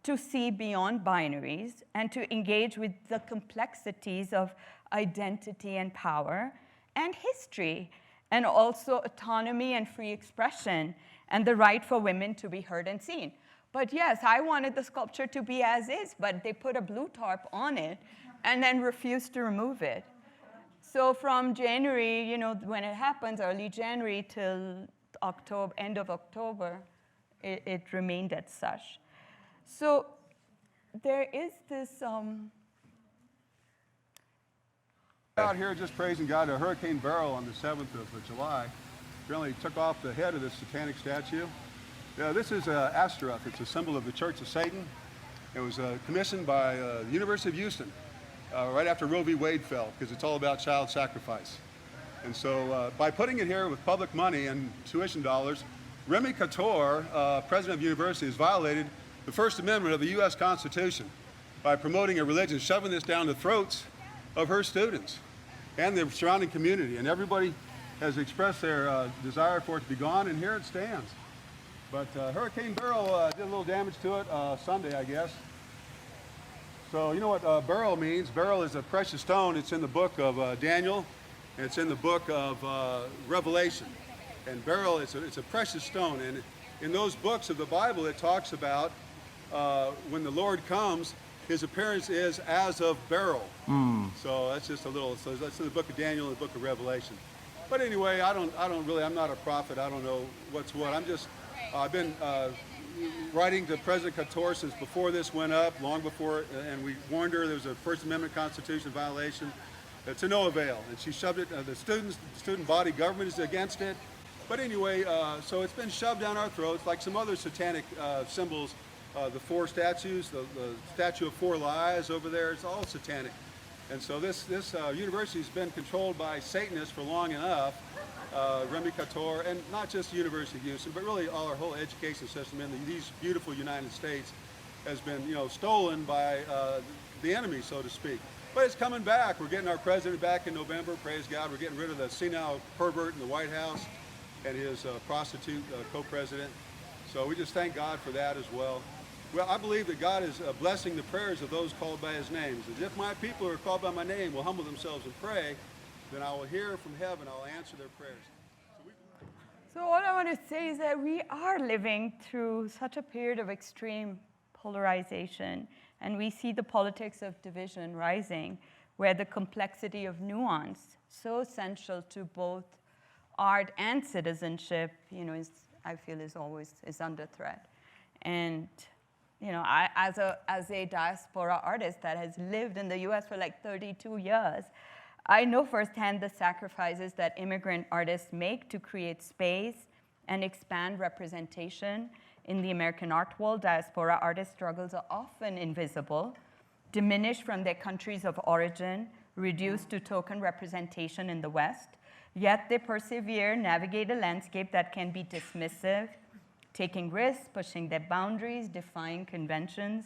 to see beyond binaries, and to engage with the complexities of identity and power and history, and also autonomy and free expression, and the right for women to be heard and seen. But yes, I wanted the sculpture to be as is, but they put a blue tarp on it and then refused to remove it. So from January, you know, when it happens, early January till October, end of October, it remained as such. So there is this... Out here just praising God, a Hurricane Beryl on the 7th of July really took off the head of this satanic statue. This is Astaroth. It's a symbol of the Church of Satan. It was commissioned by the University of Houston right after Roe v. Wade fell, because it's all about child sacrifice. And so by putting it here with public money and tuition dollars, Remy Couture, president of the university, has violated the First Amendment of the U.S. Constitution by promoting a religion, shoving this down the throats of her students and the surrounding community. And everybody has expressed their desire for it to be gone, and here it stands. But Hurricane Beryl did a little damage to it Sunday, I guess. So you know what beryl means? Beryl is a precious stone. It's in the book of Daniel, and it's in the book of Revelation. And beryl, it's a precious stone. And in those books of the Bible, it talks about when the Lord comes, his appearance is as of beryl. So that's just a little, so that's in the book of Daniel and the book of Revelation. But anyway, I'm not a prophet. I don't know what's what. I've been writing to President Couture since before this went up, long before, and we warned her there was a First Amendment Constitution violation. To no avail. And she shoved it, the student body government is against it. But anyway, so it's been shoved down our throats like some other satanic symbols. The four statues, the statue of four lies over there, it's all satanic. And so this university has been controlled by Satanists for long enough, Remy Couture, and not just the University of Houston, but really all our whole education system in these beautiful United States has been, stolen by the enemy, so to speak. But it's coming back. We're getting our president back in November, praise God. We're getting rid of the senile pervert in the White House and his prostitute co-president. So we just thank God for that as well. Well, I believe that God is blessing the prayers of those called by his name. As if my people who are called by my name will humble themselves and pray, then I will hear from heaven, I'll answer their prayers. So all I want to say is that we are living through such a period of extreme polarization, and we see the politics of division rising, where the complexity of nuance, so essential to both art and citizenship, I feel is under threat. And as a diaspora artist that has lived in the US for like 32 years, I know firsthand the sacrifices that immigrant artists make to create space and expand representation in the American art world, diaspora artist struggles are often invisible, diminished from their countries of origin, reduced to token representation in the West. Yet they persevere, navigate a landscape that can be dismissive, taking risks, pushing their boundaries, defying conventions,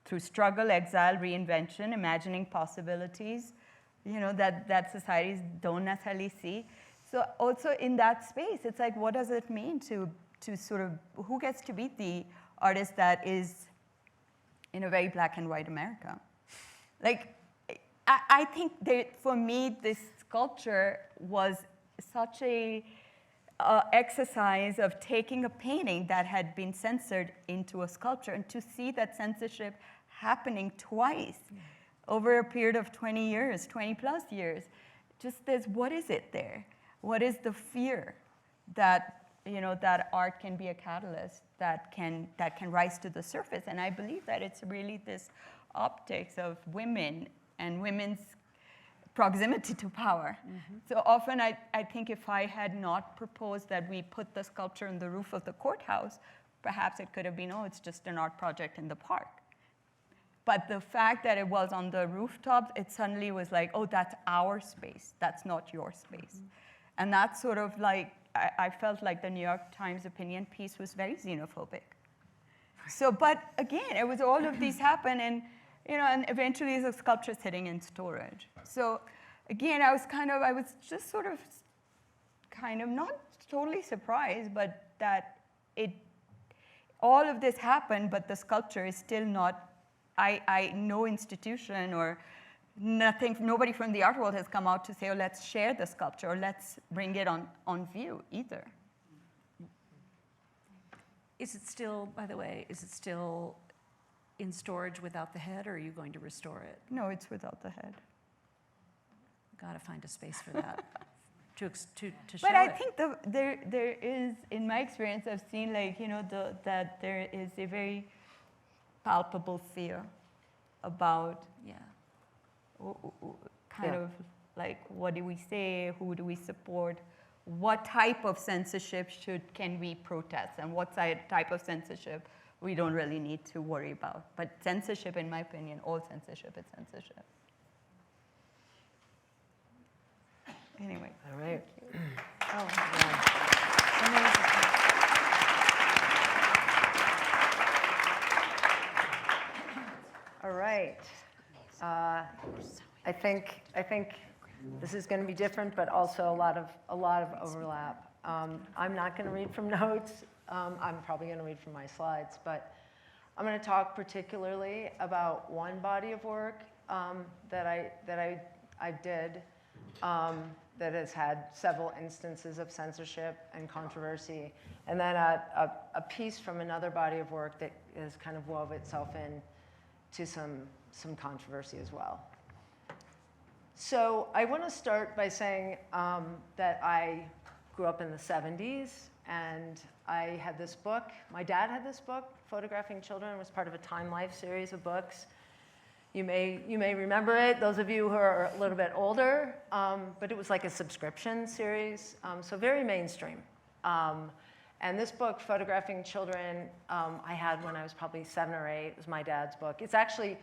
through struggle, exile, reinvention, imagining possibilities, that societies don't necessarily see. So also in that space, it's like, what does it mean to sort of, who gets to be the artist that is in a very black and white America? Like, I think that for me, this sculpture was such a exercise of taking a painting that had been censored into a sculpture, and to see that censorship happening twice over a period of 20 years, 20 plus years. Just there's, what is it there? What is the fear that, that art can be a catalyst that can rise to the surface? And I believe that it's really this optics of women and women's proximity to power. So often I think if I had not proposed that we put the sculpture on the roof of the courthouse, perhaps it could have been, oh, it's just an art project in the park. But the fact that it was on the rooftop, it suddenly was like, oh, that's our space. That's not your space. And that's sort of like, I felt like the New York Times opinion piece was very xenophobic. So, but again, it was all of these happen, and and eventually the sculpture sitting in storage. So again, I was just sort of not totally surprised, but that all of this happened, but the sculpture is still not, no institution or nothing, nobody from the art world has come out to say, oh, let's share the sculpture, or let's bring it on view either. Is it still, by the way, in storage without the head, or are you going to restore it? No, it's without the head. Got to find a space for that to show But I it. think there is, in my experience, I've seen that there is a very palpable fear about kind of like, what do we say, who do we support, what type of censorship can we protest, and what type of censorship we don't really need to worry about. But censorship, in my opinion, all censorship is censorship. Anyway. All right. Oh, All right. I think this is going to be different, but also a lot of overlap. I'm not going to read from notes. I'm probably going to read from my slides, but I'm going to talk particularly about one body of work that I did that has had several instances of censorship and controversy, and then a piece from another body of work that has kind of wove itself in to some controversy as well. So I want to start by saying that I grew up in the 70s, and I had this book. My dad had this book, Photographing Children. It was part of a Time Life series of books. You may remember it, those of you who are a little bit older, but it was like a subscription series, so very mainstream. And this book, Photographing Children, I had when I was probably 7 or 8. It was my dad's book. It's actually,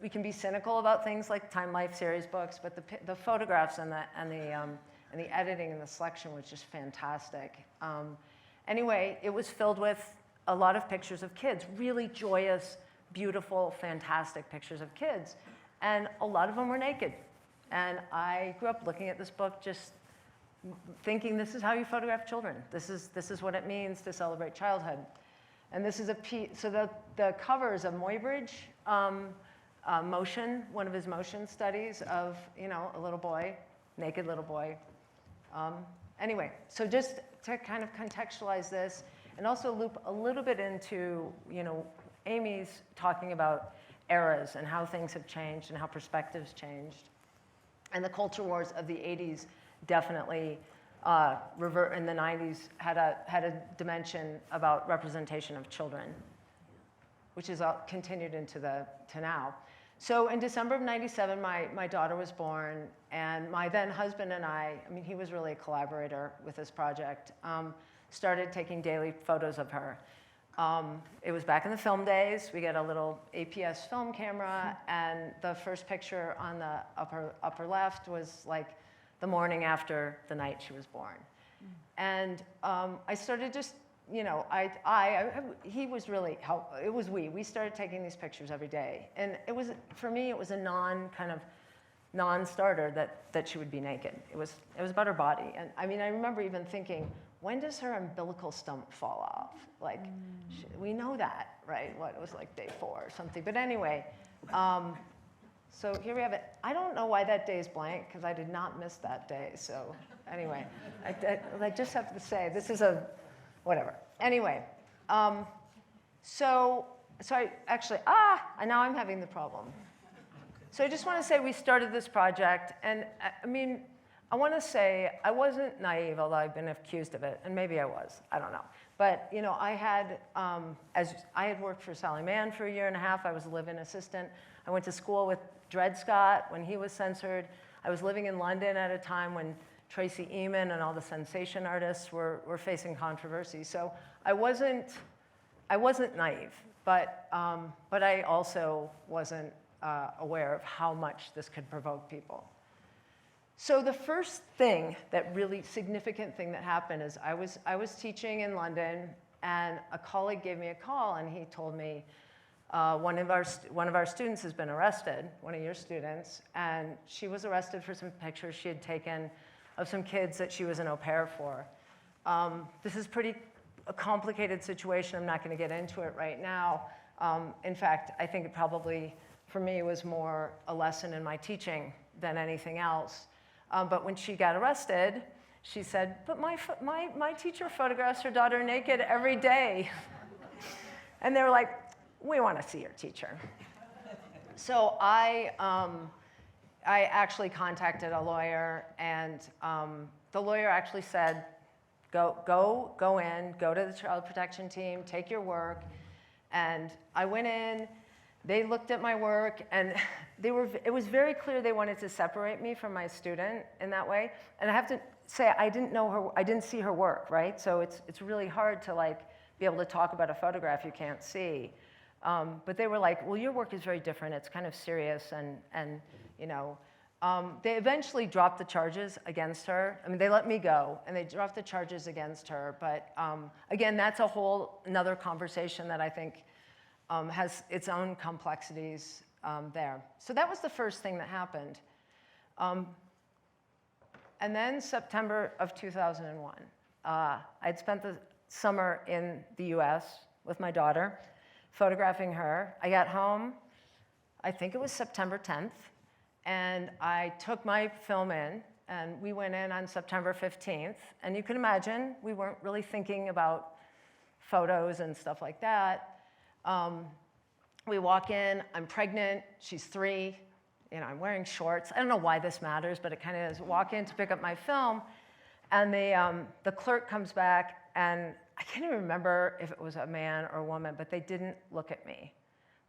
we can be cynical about things like Time Life series books, but the photographs and the editing and the selection was just fantastic. Anyway, it was filled with a lot of pictures of kids, really joyous, beautiful, fantastic pictures of kids. And a lot of them were naked. And I grew up looking at this book just thinking, this is how you photograph children. This is what it means to celebrate childhood. And this is a piece, so the cover is a Muybridge motion, one of his motion studies of, a little boy, naked little boy. Anyway, so just to kind of contextualize this, and also loop a little bit into, Amy's talking about eras and how things have changed and how perspectives changed. And the culture wars of the 80s definitely in the 90s had a dimension about representation of children, which has continued to now. So in December of 97, my daughter was born, and my then husband and I mean, he was really a collaborator with this project, started taking daily photos of her. It was back in the film days. We got a little APS film camera, and the first picture on the upper left was like the morning after the night she was born. And I started just, you know, he was really helpful. It was we started taking these pictures every day. And it was, for me, it was a non-starter that she would be naked. It was about her body. And I mean, I remember even thinking, when does her umbilical stump fall off? Like, we know that, right? What, it was like day 4 or something. But anyway, so here we have it. I don't know why that day is blank, because I did not miss that day. So anyway, I just have to say, this is a, whatever. Anyway, so I actually, now I'm having the problem. So I just want to say we started this project, and I mean, I want to say I wasn't naive, although I've been accused of it, and maybe I was, I don't know. But you know, I had worked for Sally Mann for a year and a half. I was a live-in assistant. I went to school with Dred Scott when he was censored. I was living in London at a time when Tracy Emin and all the sensation artists were facing controversy. So I wasn't naive, but I also wasn't aware of how much this could provoke people. So the first thing, that really significant thing that happened is I was teaching in London, and a colleague gave me a call, and he told me one of our students has been arrested, one of your students, and she was arrested for some pictures she had taken of some kids that she was an au pair for. This is a complicated situation. I'm not going to get into it right now. In fact, I think it probably, for me, was more a lesson in my teaching than anything else. But when she got arrested, she said, but my teacher photographs her daughter naked every day. And they were like, we want to see your teacher. So I actually contacted a lawyer, and the lawyer actually said, go in, go to the child protection team, take your work. And I went in. They looked at my work, and it was very clear they wanted to separate me from my student in that way. And I have to say, I didn't see her work, right? So it's really hard to like be able to talk about a photograph you can't see. But they were like, well, your work is very different. It's kind of serious, and you know. They eventually dropped the charges against her. I mean, they let me go, and they dropped the charges against her. But again, that's a whole another conversation that I think has its own complexities there. So that was the first thing that happened. And then September of 2001, I'd spent the summer in the US with my daughter, photographing her. I got home, I think it was September 10th, and I took my film in, and we went in on September 15th. And you can imagine, we weren't really thinking about photos and stuff like that. We walk in, I'm pregnant, she's 3, you know, I'm wearing shorts. I don't know why this matters, but it kind of is. Walk in to pick up my film, and the clerk comes back, and I can't even remember if it was a man or a woman, but they didn't look at me.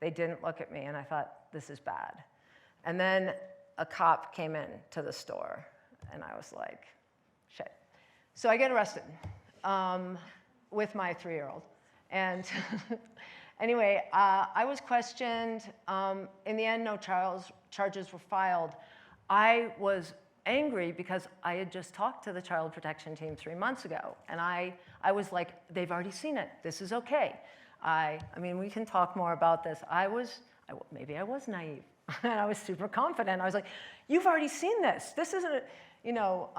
They didn't look at me, and I thought, this is bad. And then a cop came in to the store, and I was like, shit. So I get arrested with my 3-year-old. And anyway, I was questioned. In the end, no charges were filed. I was angry because I had just talked to the child protection team 3 months ago. And I was like, they've already seen it. This is okay. I mean, we can talk more about this. Maybe I was naive. And I was super confident. I was like, you've already seen this. This isn't, you know.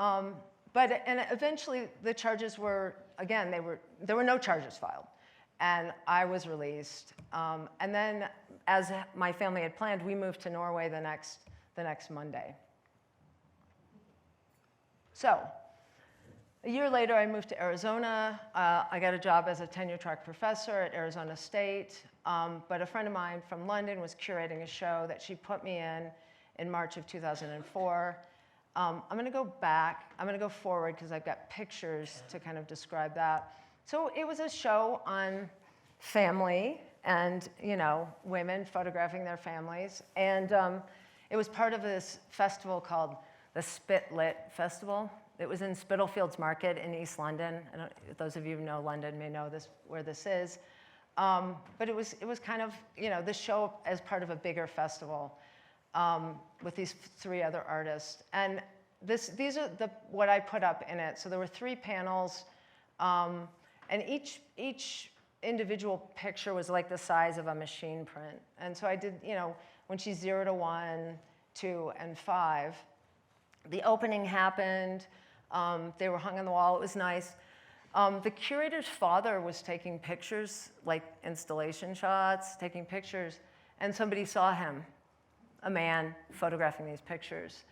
And eventually, the charges were, again, there were no charges filed. And I was released. And then, as my family had planned, we moved to Norway the next Monday. So, a year later, I moved to Arizona. I got a job as a tenure-track professor at Arizona State. But a friend of mine from London was curating a show that she put me in March of 2004. I'm going to go back. I'm going to go forward because I've got pictures to kind of describe that. So it was a show on family and, you know, women photographing their families. And it was part of this festival called the Spit Lit Festival. It was in Spitalfields Market in East London. Those of you who know London may know where this is. But it was kind of, the show as part of a bigger festival with these 3 other artists. And these are what I put up in it. So there were 3 panels, and each individual picture was like the size of a machine print. And so I did, when she's 0 to 1, 2, and 5. The opening happened. They were hung on the wall. It was nice. The curator's father was taking pictures, like installation shots, taking pictures, and somebody saw him, a man, photographing these pictures.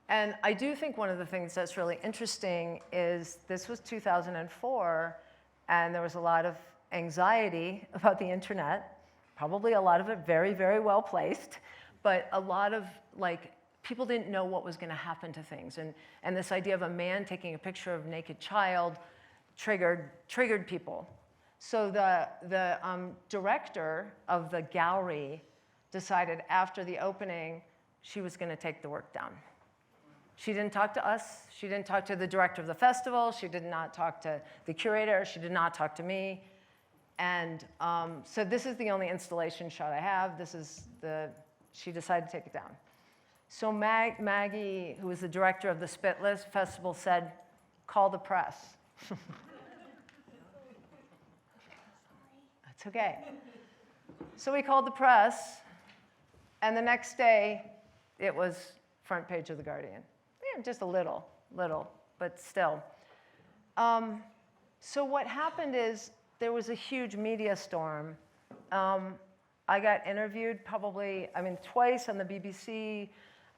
And I do think one of the things that's really interesting is this was 2004, and there was a lot of anxiety about the internet, probably a lot of it very, very well placed, but a lot of, people didn't know what was going to happen to things. And this idea of a man taking a picture of a naked child triggered people. So the director of the gallery decided after the opening she was going to take the work down. She didn't talk to us. She didn't talk to the director of the festival. She did not talk to the curator. She did not talk to me. And so this is the only installation shot I have. She decided to take it down. So Maggie, who was the director of the Spitless Festival, said, call the press. That's okay. So we called the press, and the next day, it was front page of The Guardian. Yeah, just a little, but still. So what happened is there was a huge media storm. I got interviewed twice on the BBC.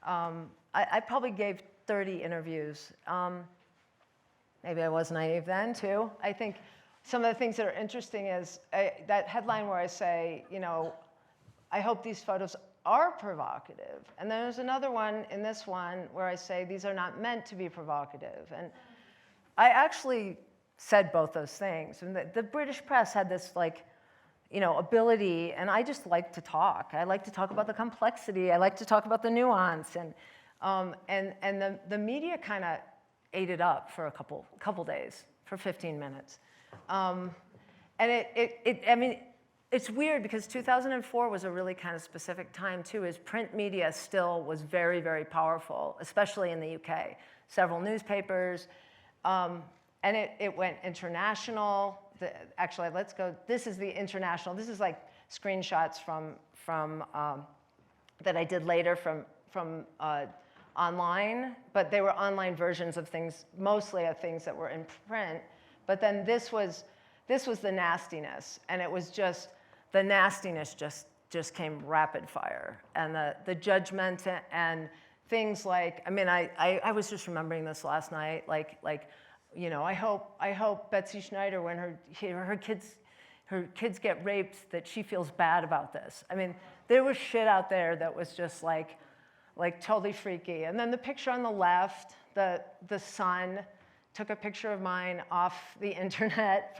I probably gave 30 interviews. Maybe I was naive then, too. I think some of the things that are interesting is that headline where I say, I hope these photos are provocative. And then there's another one in this one where I say these are not meant to be provocative. And I actually said both those things. And the British press had this ability, and I just like to talk. I like to talk about the complexity. I like to talk about the nuance. And the media kind of ate it up for a couple days, for 15 minutes. It's weird because 2004 was a really kind of specific time too, as print media still was very, very powerful, especially in the UK. Several newspapers, and it went international. Actually, let's go, this is the international, this is like screenshots from that I did later from online, but they were online versions of things, mostly of things that were in print. But then this was the nastiness, and it was just, the nastiness just came rapid fire. And the judgment and things like, I was just remembering this last night, I hope Betsy Schneider, when her kids get raped, that she feels bad about this. There was shit out there that was just like totally freaky. And then the picture on the left, the son took a picture of mine off the internet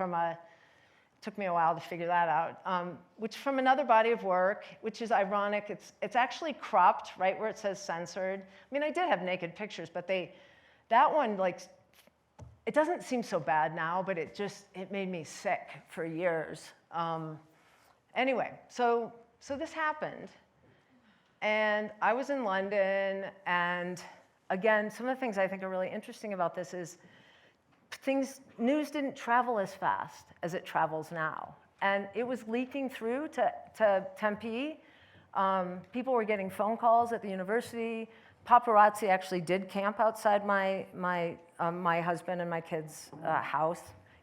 took me a while to figure that out, which from another body of work, which is ironic. It's actually cropped right where it says censored. I did have naked pictures, but that one, it doesn't seem so bad now, but it made me sick for years. Anyway, so this happened. And I was in London, and again, some of the things I think are really interesting about this is news didn't travel as fast as it travels now. And it was leaking through to Tempe. People were getting phone calls at the university. Paparazzi actually did camp outside my husband and my kids' house.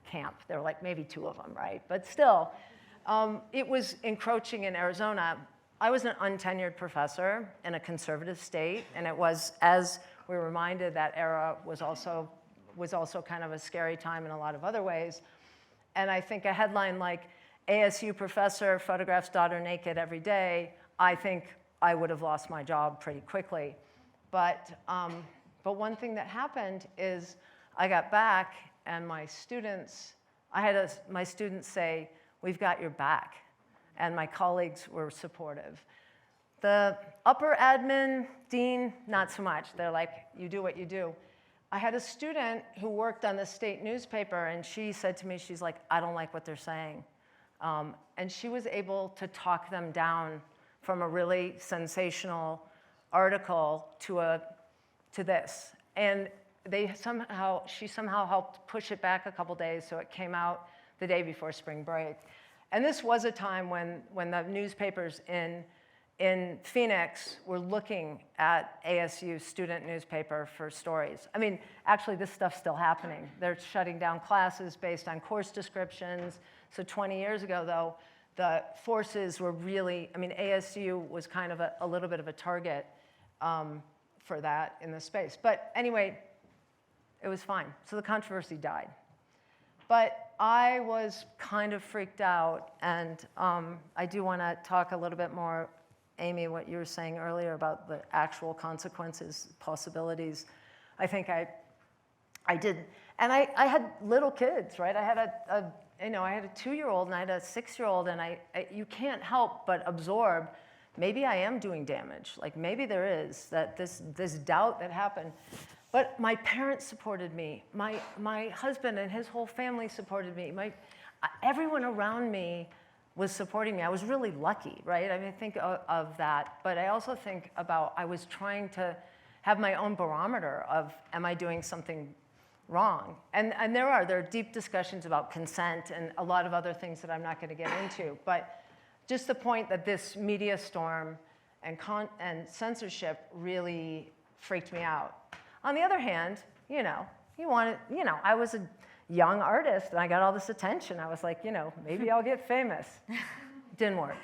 Camp. There were maybe 2 of them, right? But still, it was encroaching in Arizona. I was an untenured professor in a conservative state, and it was, as we were reminded, that era was also kind of a scary time in a lot of other ways. And I think a headline like ASU professor photographs daughter naked every day, I think I would have lost my job pretty quickly. But one thing that happened is I got back, and my students say, "We've got your back." And my colleagues were supportive. The upper admin, dean, not so much. They're like, "You do what you do." I had a student who worked on the state newspaper, and she said to me, she's like, "I don't like what they're saying. And she was able to talk them down from a really sensational article to this. And she somehow helped push it back a couple days, so it came out the day before spring break. And this was a time when the newspapers in Phoenix were looking at ASU student newspaper for stories. I mean, actually, this stuff's still happening. They're shutting down classes based on course descriptions. So 20 years ago, though, the forces were really, I mean, ASU was kind of a little bit of a target for that in the space. But anyway, it was fine. So the controversy died. But I was kind of freaked out, and I do want to talk a little bit more, Amy, what you were saying earlier about the actual consequences, possibilities. I think I did. And I had little kids, right? I had a 2-year-old and I had a 6-year-old, and you can't help but absorb, maybe I am doing damage. Like maybe there is this doubt that happened. But my parents supported me. My husband and his whole family supported me. Everyone around me was supporting me. I was really lucky, right? I mean, I think of that. But I also think about, I was trying to have my own barometer of, am I doing something wrong? And there are deep discussions about consent and a lot of other things that I'm not going to get into. But just the point that this media storm and censorship really freaked me out. On the other hand, I was a young artist and I got all this attention. I was like, maybe I'll get famous. Didn't work.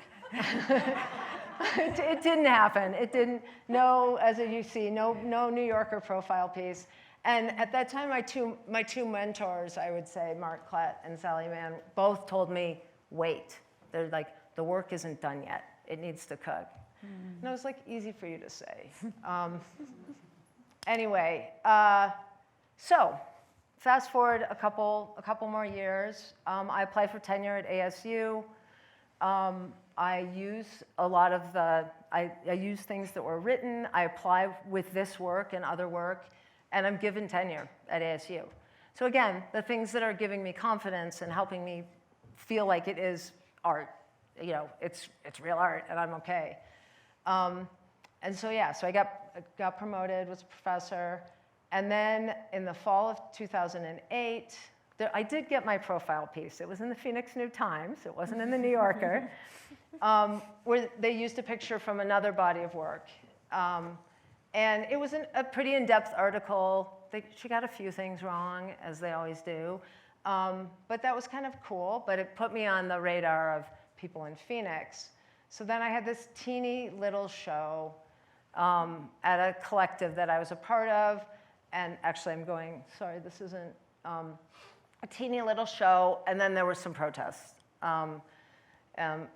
It didn't happen. It didn't. No, as you see, no New Yorker profile piece. And at that time, my two mentors, I would say, Mark Klett and Sally Mann, both told me, wait. They're like, the work isn't done yet. It needs to cook. And I was like, easy for you to say. Anyway, so fast forward a couple more years. I applied for tenure at ASU. I use a lot of I use things that were written. I apply with this work and other work, and I'm given tenure at ASU. So again, the things that are giving me confidence and helping me feel like it is art, it's real art, and I'm okay. And so yeah, so I got promoted, was a professor, and then in the fall of 2008, I did get my profile piece. It was in the Phoenix New Times. It wasn't in the New Yorker, where they used a picture from another body of work. And it was a pretty in-depth article. She got a few things wrong, as they always do. But that was kind of cool, but it put me on the radar of people in Phoenix. So then I had this teeny little show at a collective that I was a part of. And actually, sorry, this isn't a teeny little show. And then there were some protests. And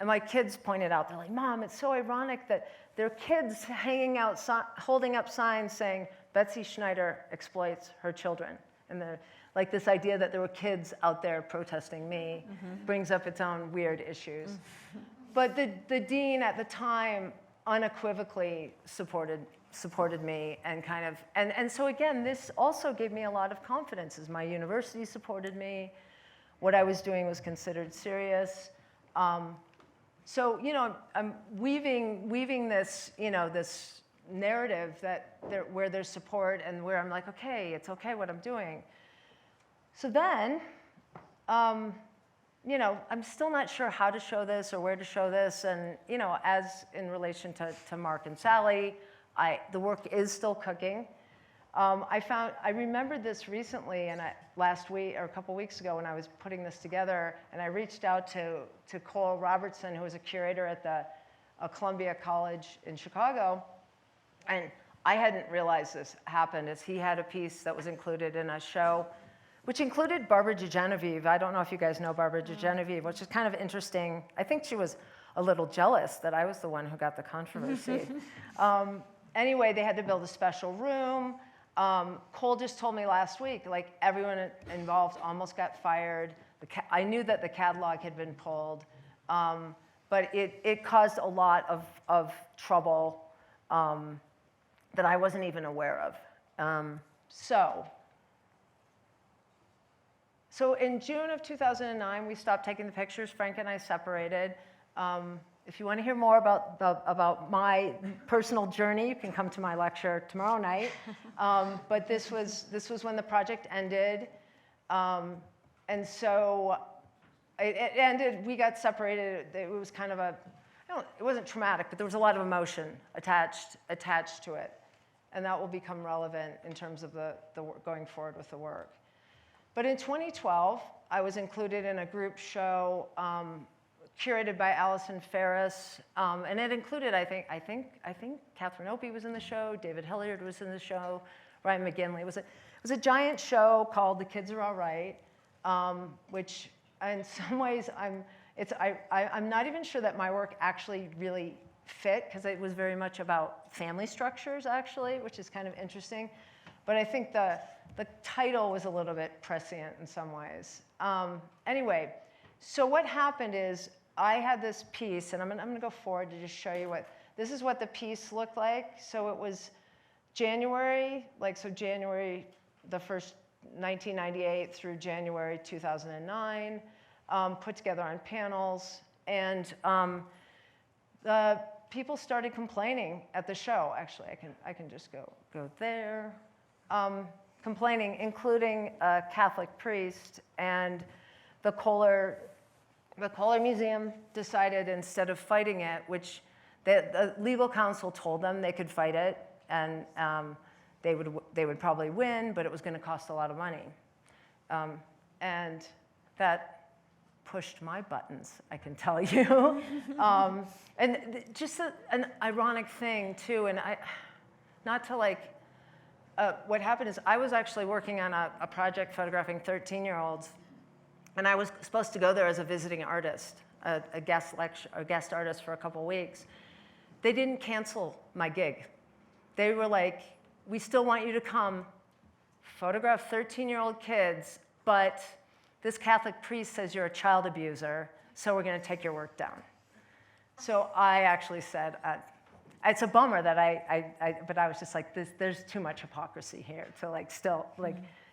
my kids pointed out, they're like, Mom, it's so ironic that there are kids hanging out, holding up signs saying, Betsy Schneider exploits her children. And like this idea that there were kids out there protesting me brings up its own weird issues. But the dean at the time unequivocally supported me and kind of, and so again, this also gave me a lot of confidence as my university supported me. What I was doing was considered serious. So, I'm weaving this, this narrative where there's support and where I'm like, okay, it's okay what I'm doing. So then, I'm still not sure how to show this or where to show this. And, as in relation to Mark and Sally, the work is still cooking. I remembered this recently, and last week or a couple weeks ago when I was putting this together, and I reached out to Cole Robertson, who was a curator at the Columbia College in Chicago, and I hadn't realized this happened, as he had a piece that was included in a show, which included Barbara DeGenevieve. I don't know if you guys know Barbara DeGenevieve, which is kind of interesting. I think she was a little jealous that I was the one who got the controversy. Anyway, they had to build a special room. Cole just told me last week, like everyone involved almost got fired. I knew that the catalog had been pulled, but it caused a lot of trouble that I wasn't even aware of. So in June of 2009, we stopped taking the pictures. Frank and I separated. If you want to hear more about my personal journey, you can come to my lecture tomorrow night. But this was when the project ended. And so it ended, we got separated. It was kind of it wasn't traumatic, but there was a lot of emotion attached to it. And that will become relevant in terms of the going forward with the work. But in 2012, I was included in a group show curated by Allison Ferris, and it included, I think Catherine Opie was in the show, David Hilliard was in the show, Ryan McGinley. It was a giant show called The Kids Are All Right, which in some ways I'm not even sure that my work actually really fit, because it was very much about family structures actually, which is kind of interesting. But I think the title was a little bit prescient in some ways. Anyway, so what happened is I had this piece, and I'm going to go forward to just show you this is what the piece looked like. So it was January, January the 1st, 1998 through January 2009, put together on panels. And the people started complaining at the show. Actually, I can just go there. Complaining, including a Catholic priest, and the Kohler Museum decided, instead of fighting it, which the legal counsel told them they could fight it, and they would probably win, but it was going to cost a lot of money. And that pushed my buttons, I can tell you. And just an ironic thing, too, and what happened is I was actually working on a project photographing 13-year-olds, and I was supposed to go there as a visiting artist, a guest artist for a couple weeks. They didn't cancel my gig. They were like, we still want you to come photograph 13-year-old kids, but this Catholic priest says you're a child abuser, so we're going to take your work down. So I actually said, it's a bummer that but I was just like, there's too much hypocrisy here to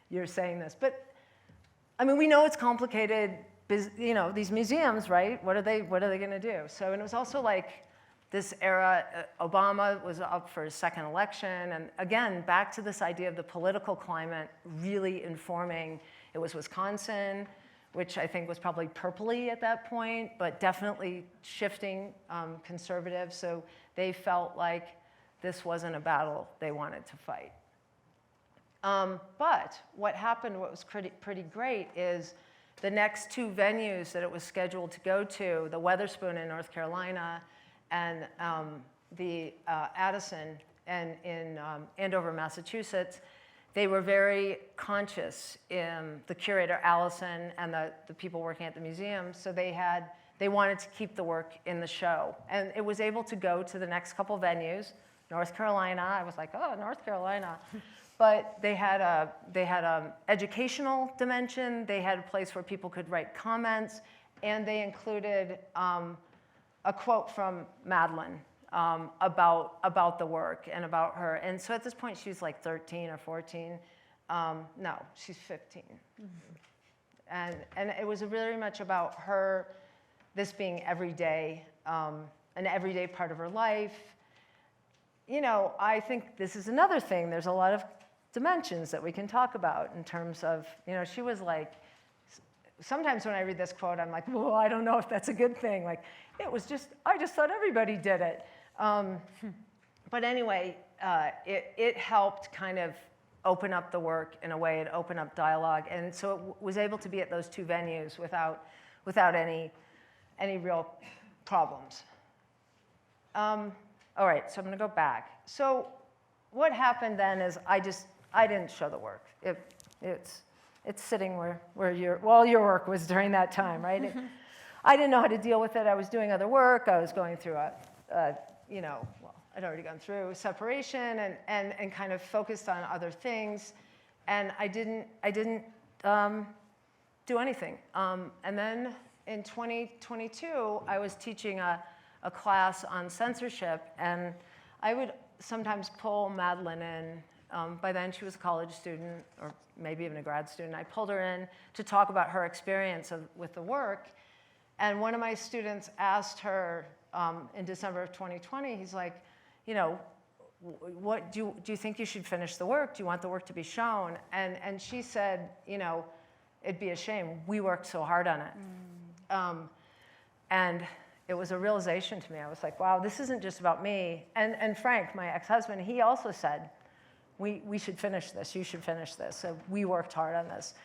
you're saying this. But I mean, we know it's complicated, these museums, right? What are they going to do? So, and it was also like this era, Obama was up for his second election. And again, back to this idea of the political climate really informing. It was Wisconsin, which I think was probably purpley at that point, but definitely shifting conservative. So they felt like this wasn't a battle they wanted to fight. But what happened, what was pretty great, is the next two venues that it was scheduled to go to, the Weatherspoon in North Carolina and the Addison in Andover, Massachusetts, they were very conscious, the curator, Allison, and the people working at the museum, so they wanted to keep the work in the show. And it was able to go to the next couple venues. North Carolina, I was like, oh, North Carolina. But they had a educational dimension, they had a place where people could write comments, and they included a quote from Madeline about the work and about her. And so at this point, she's like 13 or 14. No, she's 15. Mm-hmm. And it was very much about her, this being everyday, an everyday part of her life. I think this is another thing. There's a lot of dimensions that we can talk about in terms of, she was like, sometimes when I read this quote, I'm like, well, I don't know if that's a good thing. Like, I just thought everybody did it. But anyway, it helped kind of open up the work in a way, it opened up dialogue. And so it was able to be at those two venues without any real problems. All right, so I'm going to go back. So what happened then is I didn't show the work. It's sitting where your work was during that time, right? I didn't know how to deal with it. I was doing other work. I was going through I'd already gone through separation and kind of focused on other things, and I didn't do anything. And then in 2022, I was teaching a class on censorship, and I would sometimes pull Madeline in By then, she was a college student, or maybe even a grad student. I pulled her in to talk about her experience with the work. And one of my students asked her in December of 2020, he's like, you know, what do you think you should finish the work? Do you want the work to be shown? And she said, you know, it'd be a shame. We worked so hard on it. And it was a realization to me. I was like, wow, this isn't just about me. And Frank, my ex-husband, he also said, we should finish this. You should finish this. So we worked hard on this.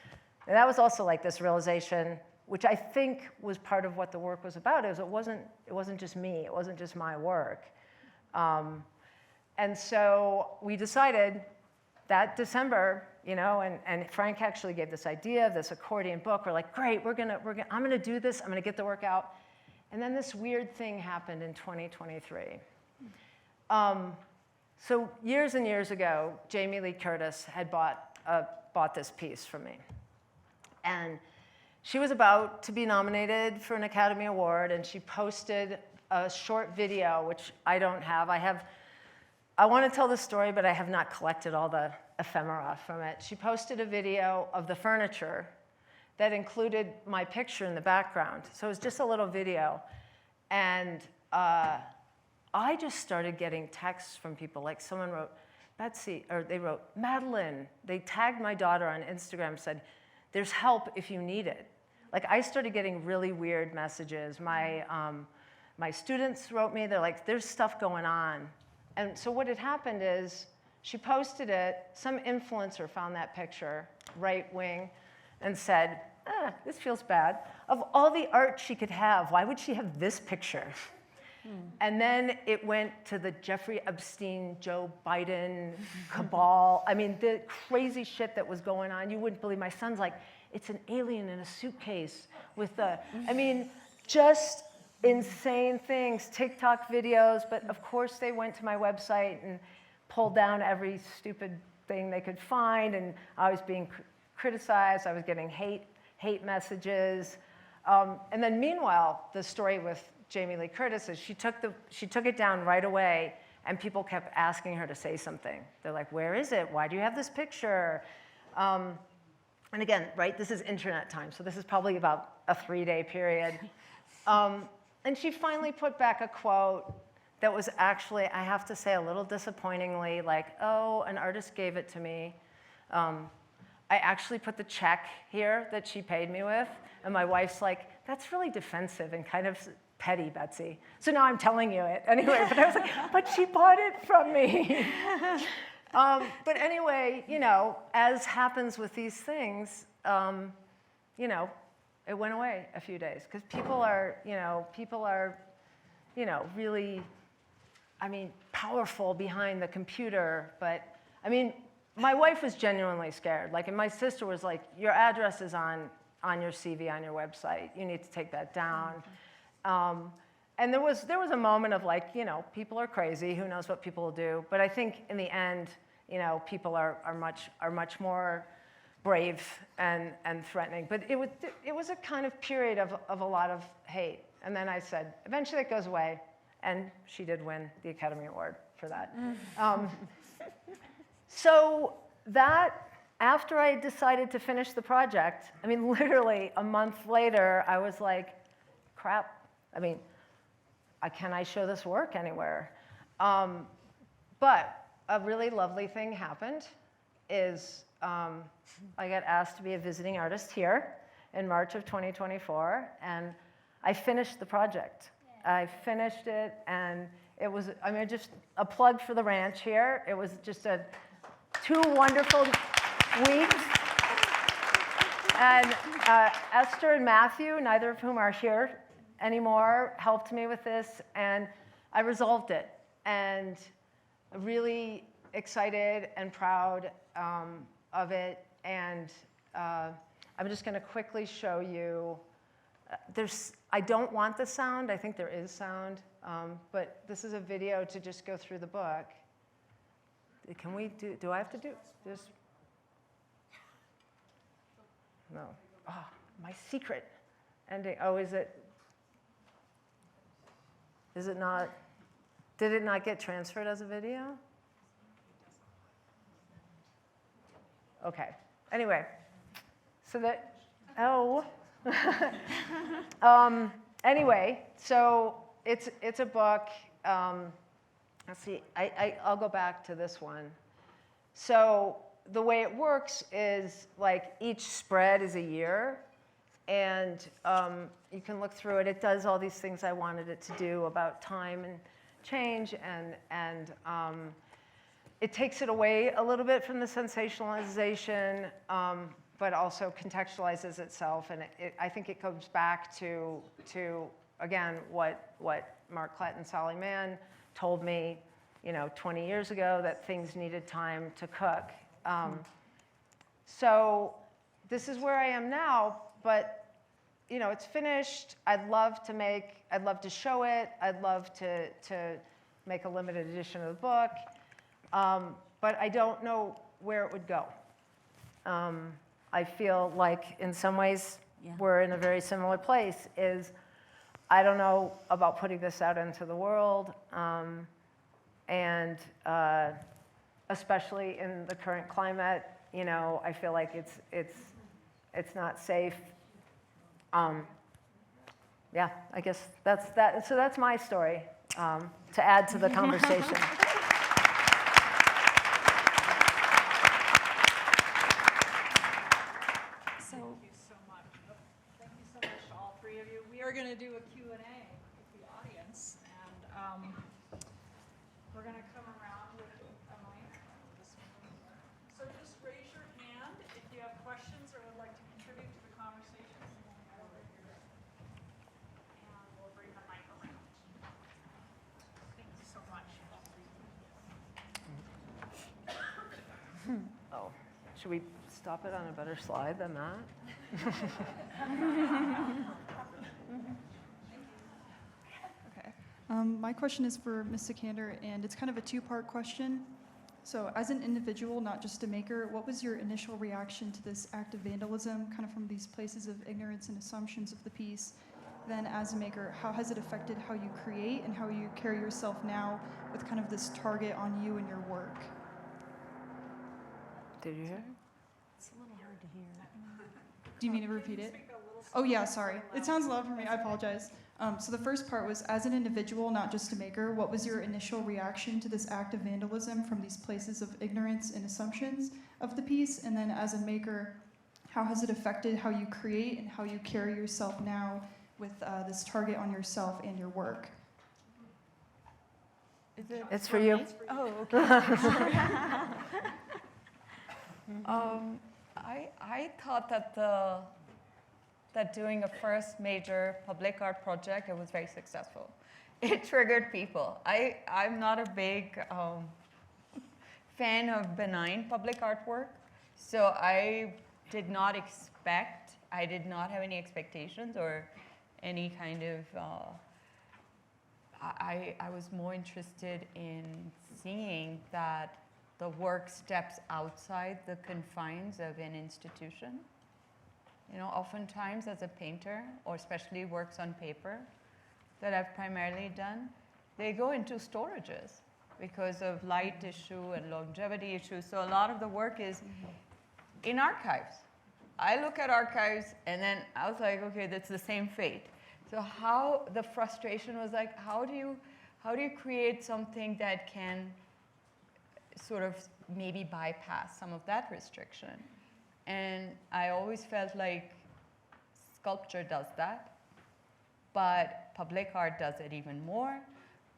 And that was also like this realization, which I think was part of what the work was about, is it wasn't just me. It wasn't just my work. And so we decided that December, you know, and Frank actually gave this idea of this accordion book. We're like, great, I'm gonna do this. I'm gonna get the work out. And then this weird thing happened in 2023. So years and years ago, Jamie Lee Curtis had bought this piece from me. And she was about to be nominated for an Academy Award, and she posted a short video, which I don't have. I want to tell the story, but I have not collected all the ephemera from it. She posted a video of the furniture that included my picture in the background. So it was just a little video. And I just started getting texts from people. Like someone wrote, Betsy, or they wrote, Madeline. They tagged my daughter on Instagram, said, there's help if you need it. Like I started getting really weird messages. My students wrote me, they're like, there's stuff going on. And so what had happened is she posted it, some influencer found that picture, right wing, and said, this feels bad. Of all the art she could have, why would she have this picture? And then it went to the Jeffrey Epstein, Joe Biden cabal. I mean, the crazy shit that was going on. You wouldn't believe. My son's like, it's an alien in a suitcase with the, I mean, just insane things, TikTok videos. But of course, they went to my website and pulled down every stupid thing they could find. And I was being criticized. I was getting hate messages. And then meanwhile, the story with Jamie Lee Curtis is she took it down right away, and people kept asking her to say something. They're like, where is it? Why do you have this picture? And again, right, this is internet time, so this is probably about a 3-day period. And she finally put back a quote that was actually, I have to say, a little disappointingly like, oh, an artist gave it to me. I actually put the check here that she paid me with, and my wife's like, that's really defensive and kind of petty, Betsy. So now I'm telling you it anyway, but I was like, but she bought it from me. But anyway, you know, as happens with these things, you know, it went away a few days because people are, really, I mean, powerful behind the computer. But I mean, my wife was genuinely scared. Like, and my sister was like, your address is on your CV, on your website. You need to take that down. And there was a moment of like, you know, people are crazy. Who knows what people will do? But I think in the end, you know, people are much more brave and threatening. But it was a kind of period of a lot of hate. And then I said, eventually it goes away. And she did win the Academy Award for that. So that, after I decided to finish the project, I mean, literally a month later, I was like, crap. I mean, can I show this work anywhere? But a really lovely thing happened is I got asked to be a visiting artist here in March of 2024, and I finished the project. I finished it, and it was, I mean, just a plug for the ranch here. It was just 2 wonderful weeks. And Esther and Matthew, neither of whom are here anymore, helped me with this, and I resolved it. And really excited and proud of it. And I'm just going to quickly show you. I don't want the sound. I think there is sound. But this is a video to just go through the book. Can we do I have to do this? No. Oh, my secret ending. Oh, is it not? Did it not get transferred as a video? Okay. Anyway, so that, anyway, so it's a book. Let's see, I'll go back to this one. So the way it works is like each spread is a year, and you can look through it. It does all these things I wanted it to do about time and change, and it takes it away a little bit from the sensationalization, but also contextualizes itself. And I think it goes back to again, what Mark Klett and Sally Mann told me, 20 years ago, that things needed time to cook. So this is where I am now, but it's finished. I'd love to show it. I'd love to make a limited edition of the book, but I don't know where it would go. I feel like in some ways we're in a very similar place. I don't know about putting this out into the world, and especially in the current climate, I feel like it's not safe. Yeah, I guess that's that. So that's my story to add to the conversation. We're going to do a Q&A with the audience, and we're going to come around with a mic. So just raise your hand if you have questions or would like to contribute to the conversation. And we'll bring the mic around. Thank you so much. Oh, should we stop it on a better slide than that? My question is for Ms. Sikandor, and it's kind of a two-part question. So as an individual, not just a maker, what was your initial reaction to this act of vandalism, kind of from these places of ignorance and assumptions of the piece? Then as a maker, how has it affected how you create and how you carry yourself now with kind of this target on you and your work? Did you hear? It's a little hard to hear. Do you mean to repeat it? Oh yeah, sorry. It sounds loud for me, I apologize. So the first part was, as an individual, not just a maker, what was your initial reaction to this act of vandalism from these places of ignorance and assumptions of the piece? And then as a maker, how has it affected how you create and how you carry yourself now with this target on yourself and your work? It's for you. Oh, okay. I thought that doing a first major public art project, it was very successful. It triggered people. I'm not a big fan of benign public artwork, so I did not have any expectations or any kind of, I was more interested in seeing that the work steps outside the confines of an institution. Oftentimes as a painter, or especially works on paper that I've primarily done, they go into storages because of light issue and longevity issues. So a lot of the work is in archives. I look at archives and then I was like, okay, that's the same fate. So how the frustration was like, how do you create something that can sort of maybe bypass some of that restriction? And I always felt like sculpture does that, but public art does it even more.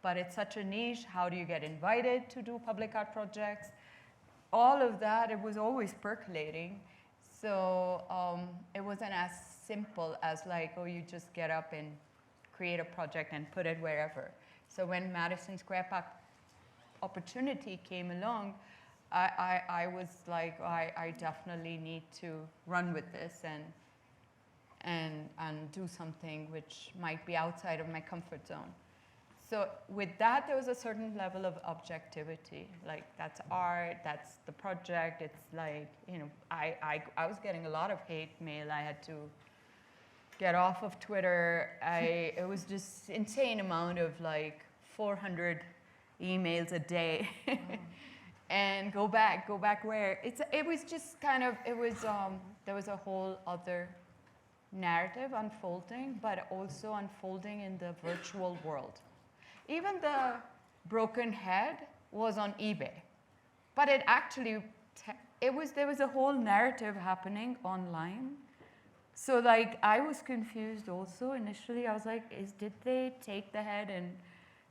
But it's such a niche. How do you get invited to do public art projects? All of that, it was always percolating. So it wasn't as simple as like, oh, you just get up and create a project and put it wherever. So when Madison Square Park opportunity came along, I was like, I definitely need to run with this and do something which might be outside of my comfort zone. So with that, there was a certain level of objectivity. Like, that's art, that's the project. It's like, I was getting a lot of hate mail. I had to get off of Twitter. It was just insane amount of like 400 emails a day. and go back where? It was just kind of, there was a whole other narrative unfolding, but also unfolding in the virtual world. Even the broken head was on eBay, but it actually, there was a whole narrative happening online. So like, I was confused also initially. I was like, did they take the head and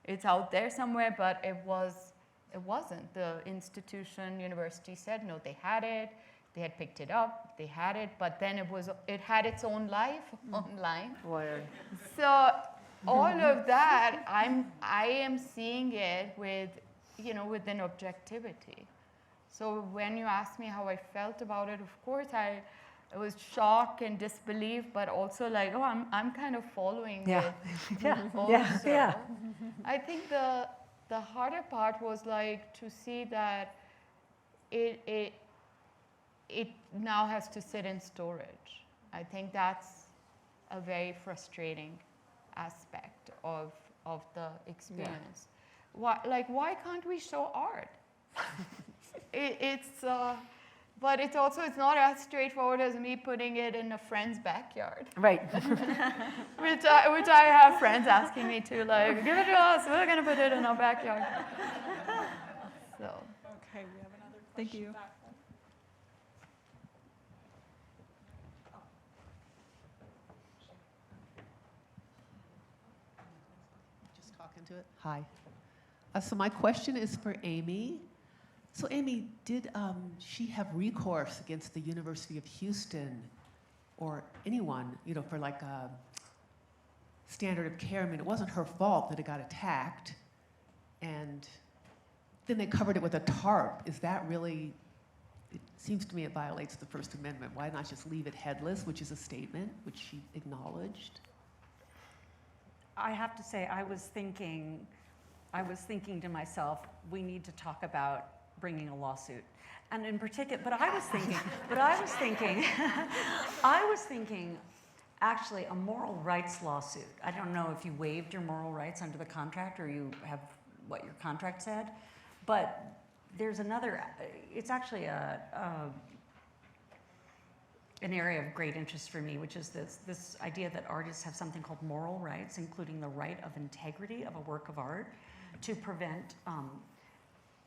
it's out there somewhere? But it wasn't. The institution, university said, no, they had it. They had picked it up, they had it, but then it had its own life online. Weird. So all of that, I am seeing it with, with an objectivity. So when you ask me how I felt about it, of course it was shock and disbelief, but also like, oh, I'm kind of following Yeah. it. Yeah. Also. Yeah. Yeah. I think the harder part was like to see that it now has to sit in storage. I think that's a very frustrating aspect of the experience. Yeah. Why can't we show art? But it's not as straightforward as me putting it in a friend's backyard. Right. which I have friends asking me to, like, give it to us, we're gonna put it in our backyard. So. Okay, we have another question. Thank you. back there. Just talking to it. Hi. So my question is for Amy. So Amy, did she have recourse against the University of Houston or anyone, for like a standard of care? I mean, it wasn't her fault that it got attacked, and then they covered it with a tarp. Is that really? It seems to me it violates the First Amendment. Why not just leave it headless, which is a statement, which she acknowledged? I have to say, I was thinking to myself, we need to talk about bringing a lawsuit. And in particular, I was thinking actually a moral rights lawsuit. I don't know if you waived your moral rights under the contract or you have what your contract said, but there's another, it's actually an area of great interest for me, which is this idea that artists have something called moral rights, including the right of integrity of a work of art to prevent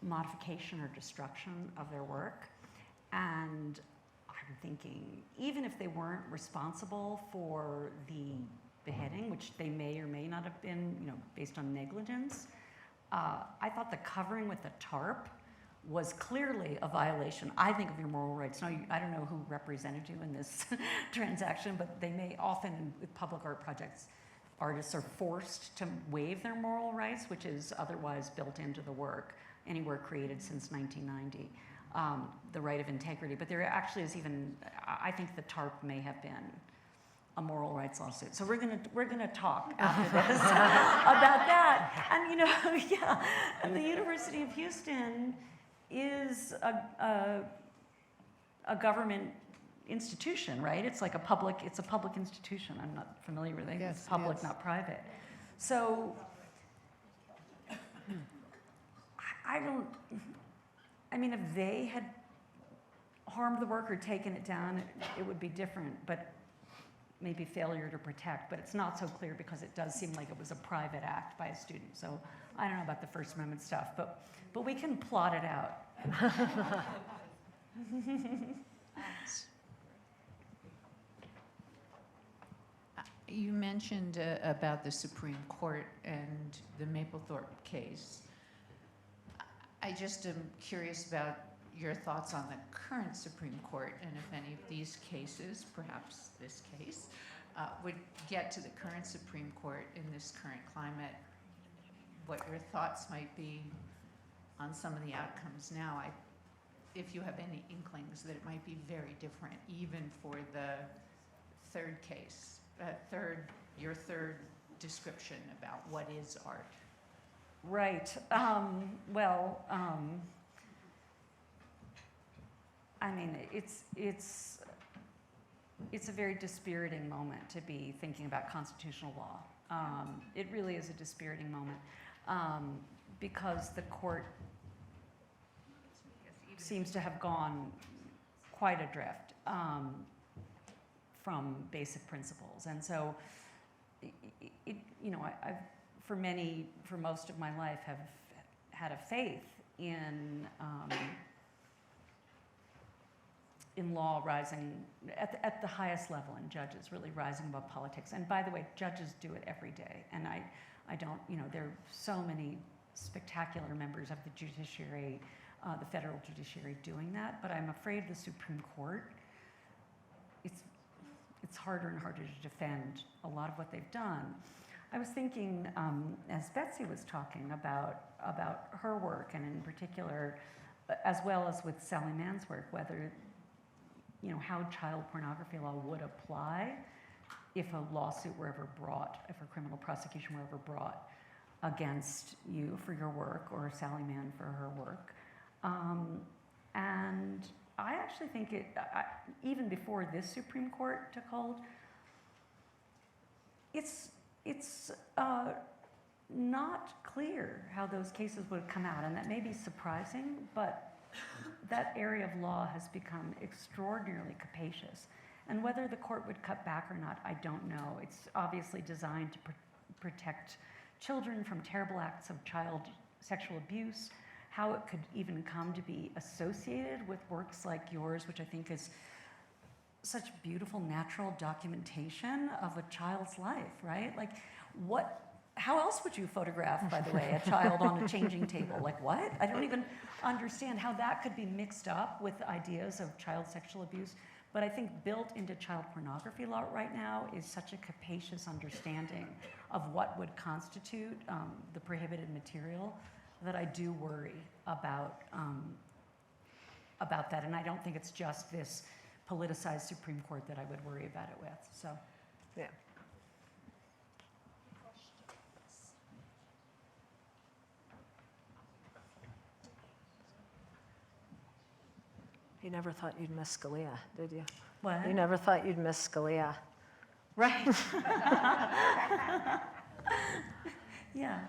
modification or destruction of their work. And I'm thinking, even if they weren't responsible for the beheading, which they may or may not have been, based on negligence, I thought the covering with the tarp was clearly a violation, I think, of your moral rights. Now, I don't know who represented you in this transaction, but they may often, with public art projects, artists are forced to waive their moral rights, which is otherwise built into the work, any work created since 1990, the right of integrity. But there actually is even, I think the TARP may have been a moral rights lawsuit. So we're gonna talk after this about that. And and the University of Houston is a government institution, right? It's like a public institution. I'm not familiar with it. Yes, It's public, yes. not private. So I mean, if they had harmed the work or taken it down, it would be different, but maybe failure to protect. But it's not so clear because it does seem like it was a private act by a student. So I don't know about the First Amendment stuff, but we can plot it out. You mentioned about the Supreme Court and the Mapplethorpe case. I just am curious about your thoughts on the current Supreme Court, and if any of these cases, perhaps this case, would get to the current Supreme Court in this current climate, what your thoughts might be on some of the outcomes now. If you have any inklings that it might be very different, even for the third case. Your third description about what is art. Right. I mean, it's a very dispiriting moment to be thinking about constitutional law. It really is a dispiriting moment because the court seems to have gone quite adrift from basic principles. And so, for most of my life, have had a faith in law rising at the highest level, and judges really rising above politics. And by the way, judges do it every day. And I don't, there are so many spectacular members of the judiciary, the federal judiciary doing that, but I'm afraid the Supreme Court, it's harder and harder to defend a lot of what they've done. I was thinking, as Betsy was talking about her work, and in particular, as well as with Sally Mann's work, whether, how child pornography law would apply if a lawsuit were ever brought, if a criminal prosecution were ever brought against you for your work, or Sally Mann for her work. And I actually think even before this Supreme Court took hold, it's not clear how those cases would come out, and that may be surprising, but that area of law has become extraordinarily capacious. And whether the court would cut back or not, I don't know. It's obviously designed to protect children from terrible acts of child sexual abuse. How it could even come to be associated with works like yours, which I think is such beautiful natural documentation of a child's life, right? Like, how else would you photograph, by the way, a child on a changing table? Like, what? I don't even understand how that could be mixed up with ideas of child sexual abuse. But I think built into child pornography law right now is such a capacious understanding of what would constitute the prohibited material that I do worry about that. And I don't think it's just this politicized Supreme Court that I would worry about it with. So, Yeah. You never thought you'd miss Scalia, did you? what? You never thought you'd miss Scalia. Right. Yeah.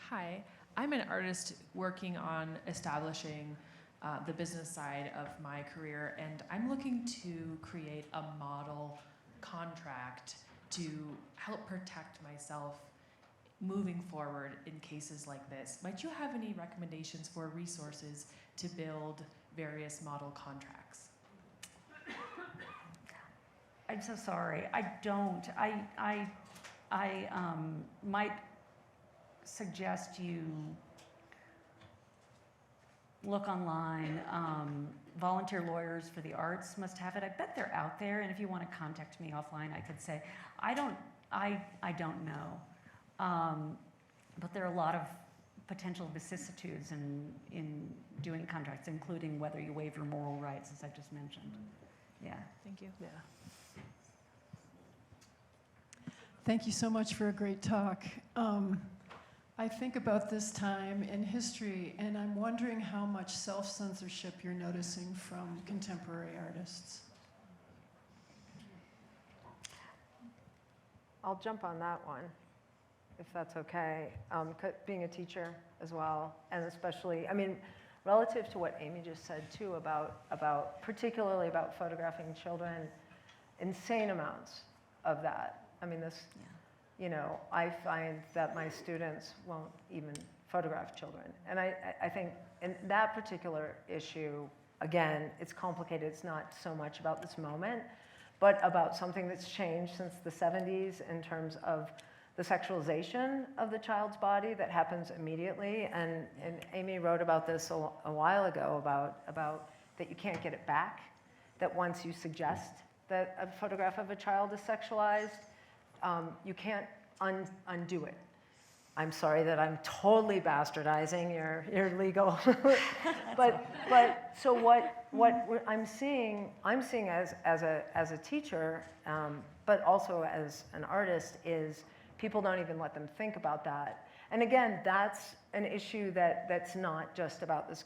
Hi, I'm an artist working on establishing the business side of my career, and I'm looking to create a model contract to help protect myself moving forward in cases like this. Might you have any recommendations for resources to build various model contracts? I'm so sorry. I don't. I might suggest you look online. Volunteer Lawyers for the Arts must have it. I bet they're out there. And if you want to contact me offline, I could say I don't know. But there are a lot of potential vicissitudes in doing contracts, including whether you waive your moral rights, as I just mentioned. Yeah. Thank you. Yeah. Thank you so much for a great talk. I think about this time in history, and I'm wondering how much self-censorship you're noticing from contemporary artists. I'll jump on that one, if that's okay. Being a teacher as well, and especially, I mean, relative to what Amy just said too about particularly about photographing children, insane amounts of that. I mean, this, you know, I find that my students won't even photograph children. And I think in that particular issue, again, it's complicated. It's not so much about this moment, but about something that's changed since the 70s in terms of the sexualization of the child's body that happens immediately. And Amy wrote about this a while ago about that you can't get it back, that once you suggest that a photograph of a child is sexualized, you can't undo it. I'm sorry that I'm totally bastardizing your legal, but so what I'm seeing as a teacher, but also as an artist, is people don't even let them think about that. And again, that's an issue that's not just about this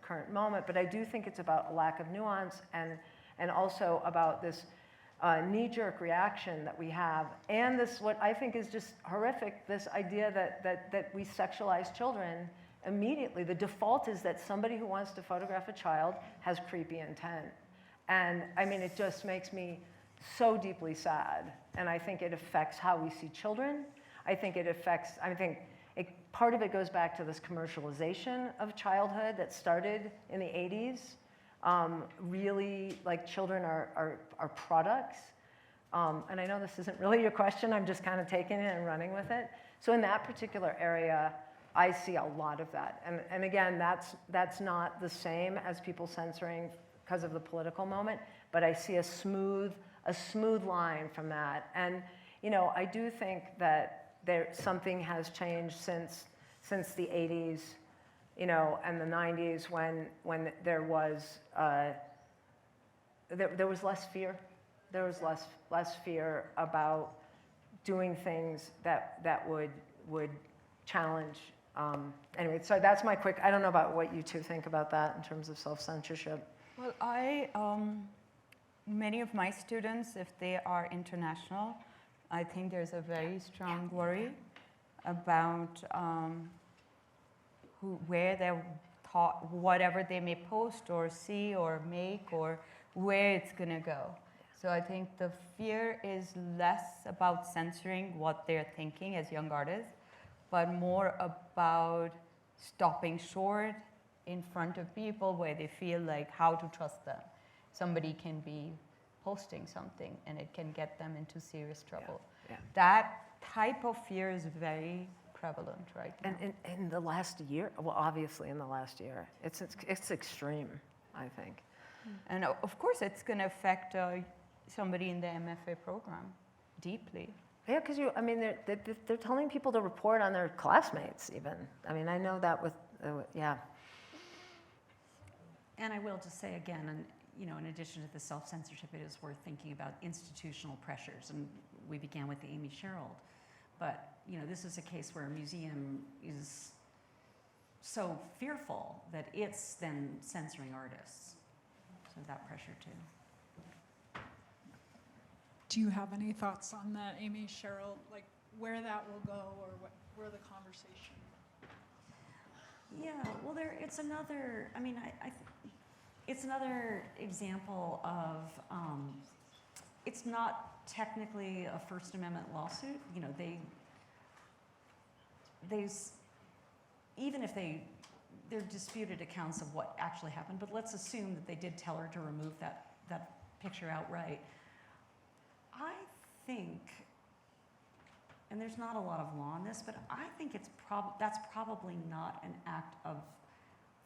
current moment, but I do think it's about a lack of nuance and also about this knee-jerk reaction that we have, and this, what I think is just horrific, this idea that we sexualize children immediately, the default is that somebody who wants to photograph a child has creepy intent. And I mean, it just makes me so deeply sad. And I think it affects how we see children. I think part of it goes back to this commercialization of childhood that started in the 80s. Really, like, children are products. And I know this isn't really your question, I'm just kind of taking it and running with it. So in that particular area, I see a lot of that. And again, that's not the same as people censoring because of the political moment, but I see a smooth line from that. And, you know, I do think that something has changed since the 80s, you know, and the 90s when there was less fear. There was less fear about doing things that would challenge. Anyway, so that's my quick, I don't know about what you two think about that in terms of self-censorship. Well, many of my students, if they are international, I think there's a very strong worry about where they're taught, whatever they may post or see or make, or where it's going to go. So I think the fear is less about censoring what they're thinking as young artists, but more about stopping short in front of people where they feel like how to trust them. Somebody can be posting something and it can get them into serious trouble. Yeah. That type of fear is very prevalent right now. And in the last year, well, obviously in the last year, it's extreme, I think. And of course it's going to affect somebody in the MFA program deeply. Yeah, because they're telling people to report on their classmates even. I mean, I know that with, yeah. And I will just say again, and you know, in addition to the self-censorship, it is worth thinking about institutional pressures. And we began with the Amy Sherald. But you know, this is a case where a museum is so fearful that it's then censoring artists. So that pressure too. Do you have any thoughts on that, Amy, Cheryl, like where that will go or where the conversation? Yeah, well, it's another, I mean, it's another example of, it's not technically a First Amendment lawsuit. You know, even if they're disputed accounts of what actually happened, but let's assume that they did tell her to remove that picture outright. I think, and there's not a lot of law on this, but I think that's probably not an act of a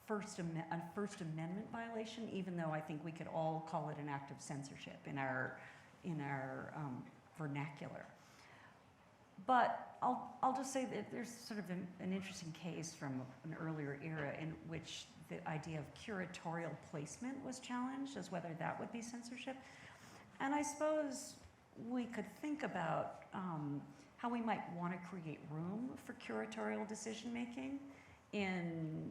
First Amendment violation, even though I think we could all call it an act of censorship in our vernacular. But I'll just say that there's sort of an interesting case from an earlier era in which the idea of curatorial placement was challenged as whether that would be censorship. And I suppose we could think about how we might want to create room for curatorial decision making in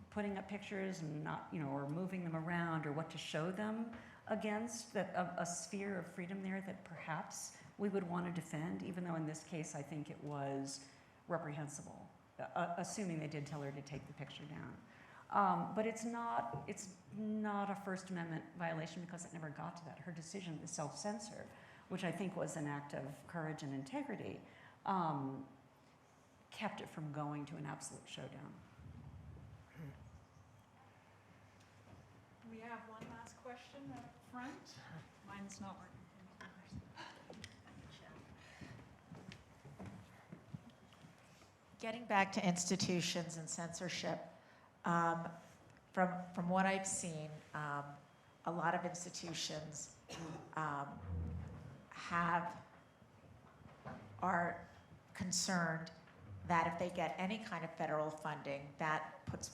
putting up pictures and not, you know, or moving them around, or what to show them against, that a sphere of freedom there that perhaps we would want to defend, even though in this case I think it was reprehensible, assuming they did tell her to take the picture down. But it's not a First Amendment violation because it never got to that. Her decision to self-censor, which I think was an act of courage and integrity, kept it from going to an absolute showdown. We have one last question up front. Mine's not working. Getting back to institutions and censorship, from what I've seen, a lot of institutions are concerned that if they get any kind of federal funding, that puts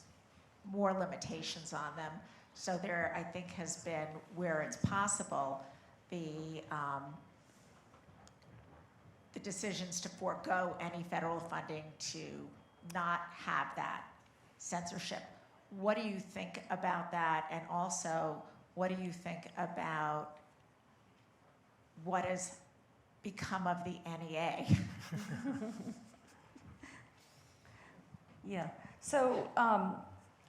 more limitations on them. So there, I think, has been, where it's possible, the decisions to forego any federal funding to not have that censorship. What do you think about that? And also, what do you think about what has become of the NEA? Yeah, So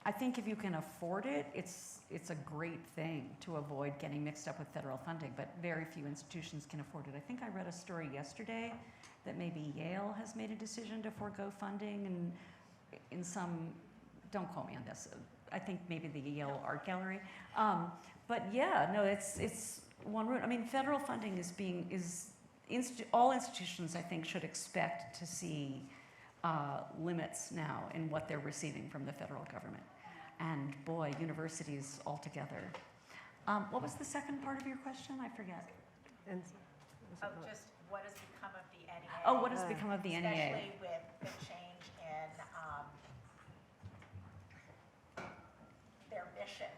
I think if you can afford it, it's a great thing to avoid getting mixed up with federal funding, but very few institutions can afford it. I think I read a story yesterday that maybe Yale has made a decision to forego funding, and in some, don't quote me on this, I think maybe the Yale Art Gallery. But yeah, no, it's one route. I mean, federal funding all institutions, I think, should expect to see limits now in what they're receiving from the federal government. And boy, universities altogether. What was the second part of your question? I forget. Just what has become of the NEA? Oh, what has become of the NEA? Especially with the change in their mission.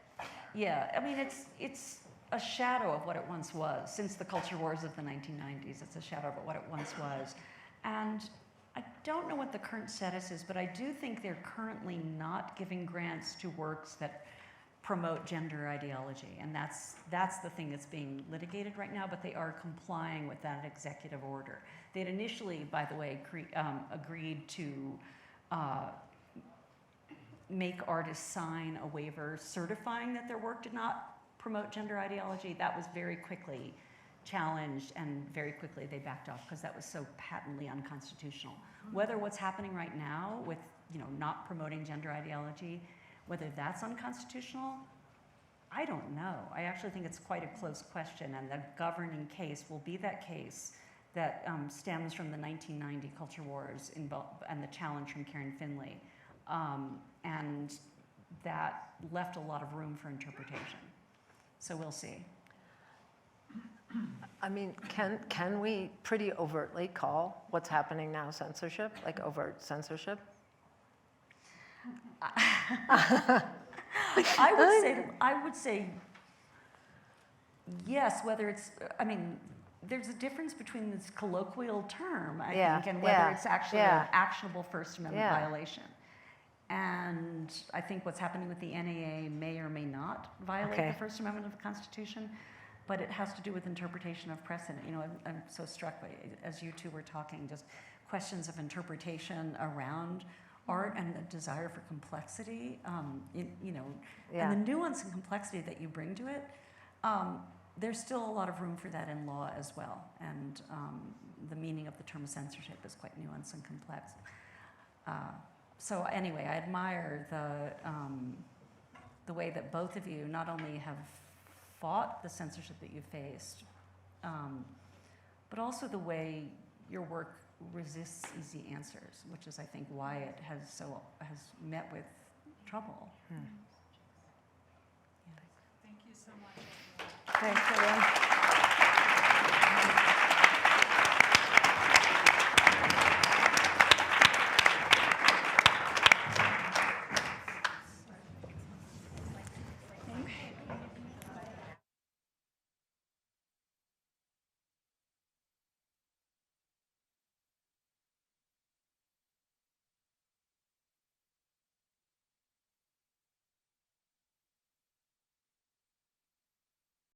Yeah, I mean, it's a shadow of what it once was. Since the culture wars of the 1990s, it's a shadow of what it once was. And I don't know what the current status is, but I do think they're currently not giving grants to works that promote gender ideology. And that's the thing that's being litigated right now, but they are complying with that executive order. They had initially, by the way, agreed to make artists sign a waiver certifying that their work did not promote gender ideology. That was very quickly challenged, and very quickly they backed off because that was so patently unconstitutional. Whether what's happening right now with not promoting gender ideology, whether that's unconstitutional, I don't know. I actually think it's quite a close question, and the governing case will be that case that stems from the 1990 culture wars and the challenge from Karen Finley. And that left a lot of room for interpretation. So we'll see. I mean, can we pretty overtly call what's happening now censorship, like overt censorship? I would say yes, whether it's, I mean, there's a difference between this colloquial term, I think, and whether it's actually an actionable First Amendment violation. And I think what's happening with the NAA may or may not violate the First Amendment of the Constitution, but it has to do with interpretation of precedent. I'm so struck by, as you two were talking, just questions of interpretation around art and the desire for complexity, and the nuance and complexity that you bring to it. There's still a lot of room for that in law as well, and the meaning of the term censorship is quite nuanced and complex. So anyway, I admire the way that both of you not only have fought the censorship that you faced, but also the way your work resists easy answers, which is, I think, why it has met with trouble. Thank you so much. Thanks, everyone.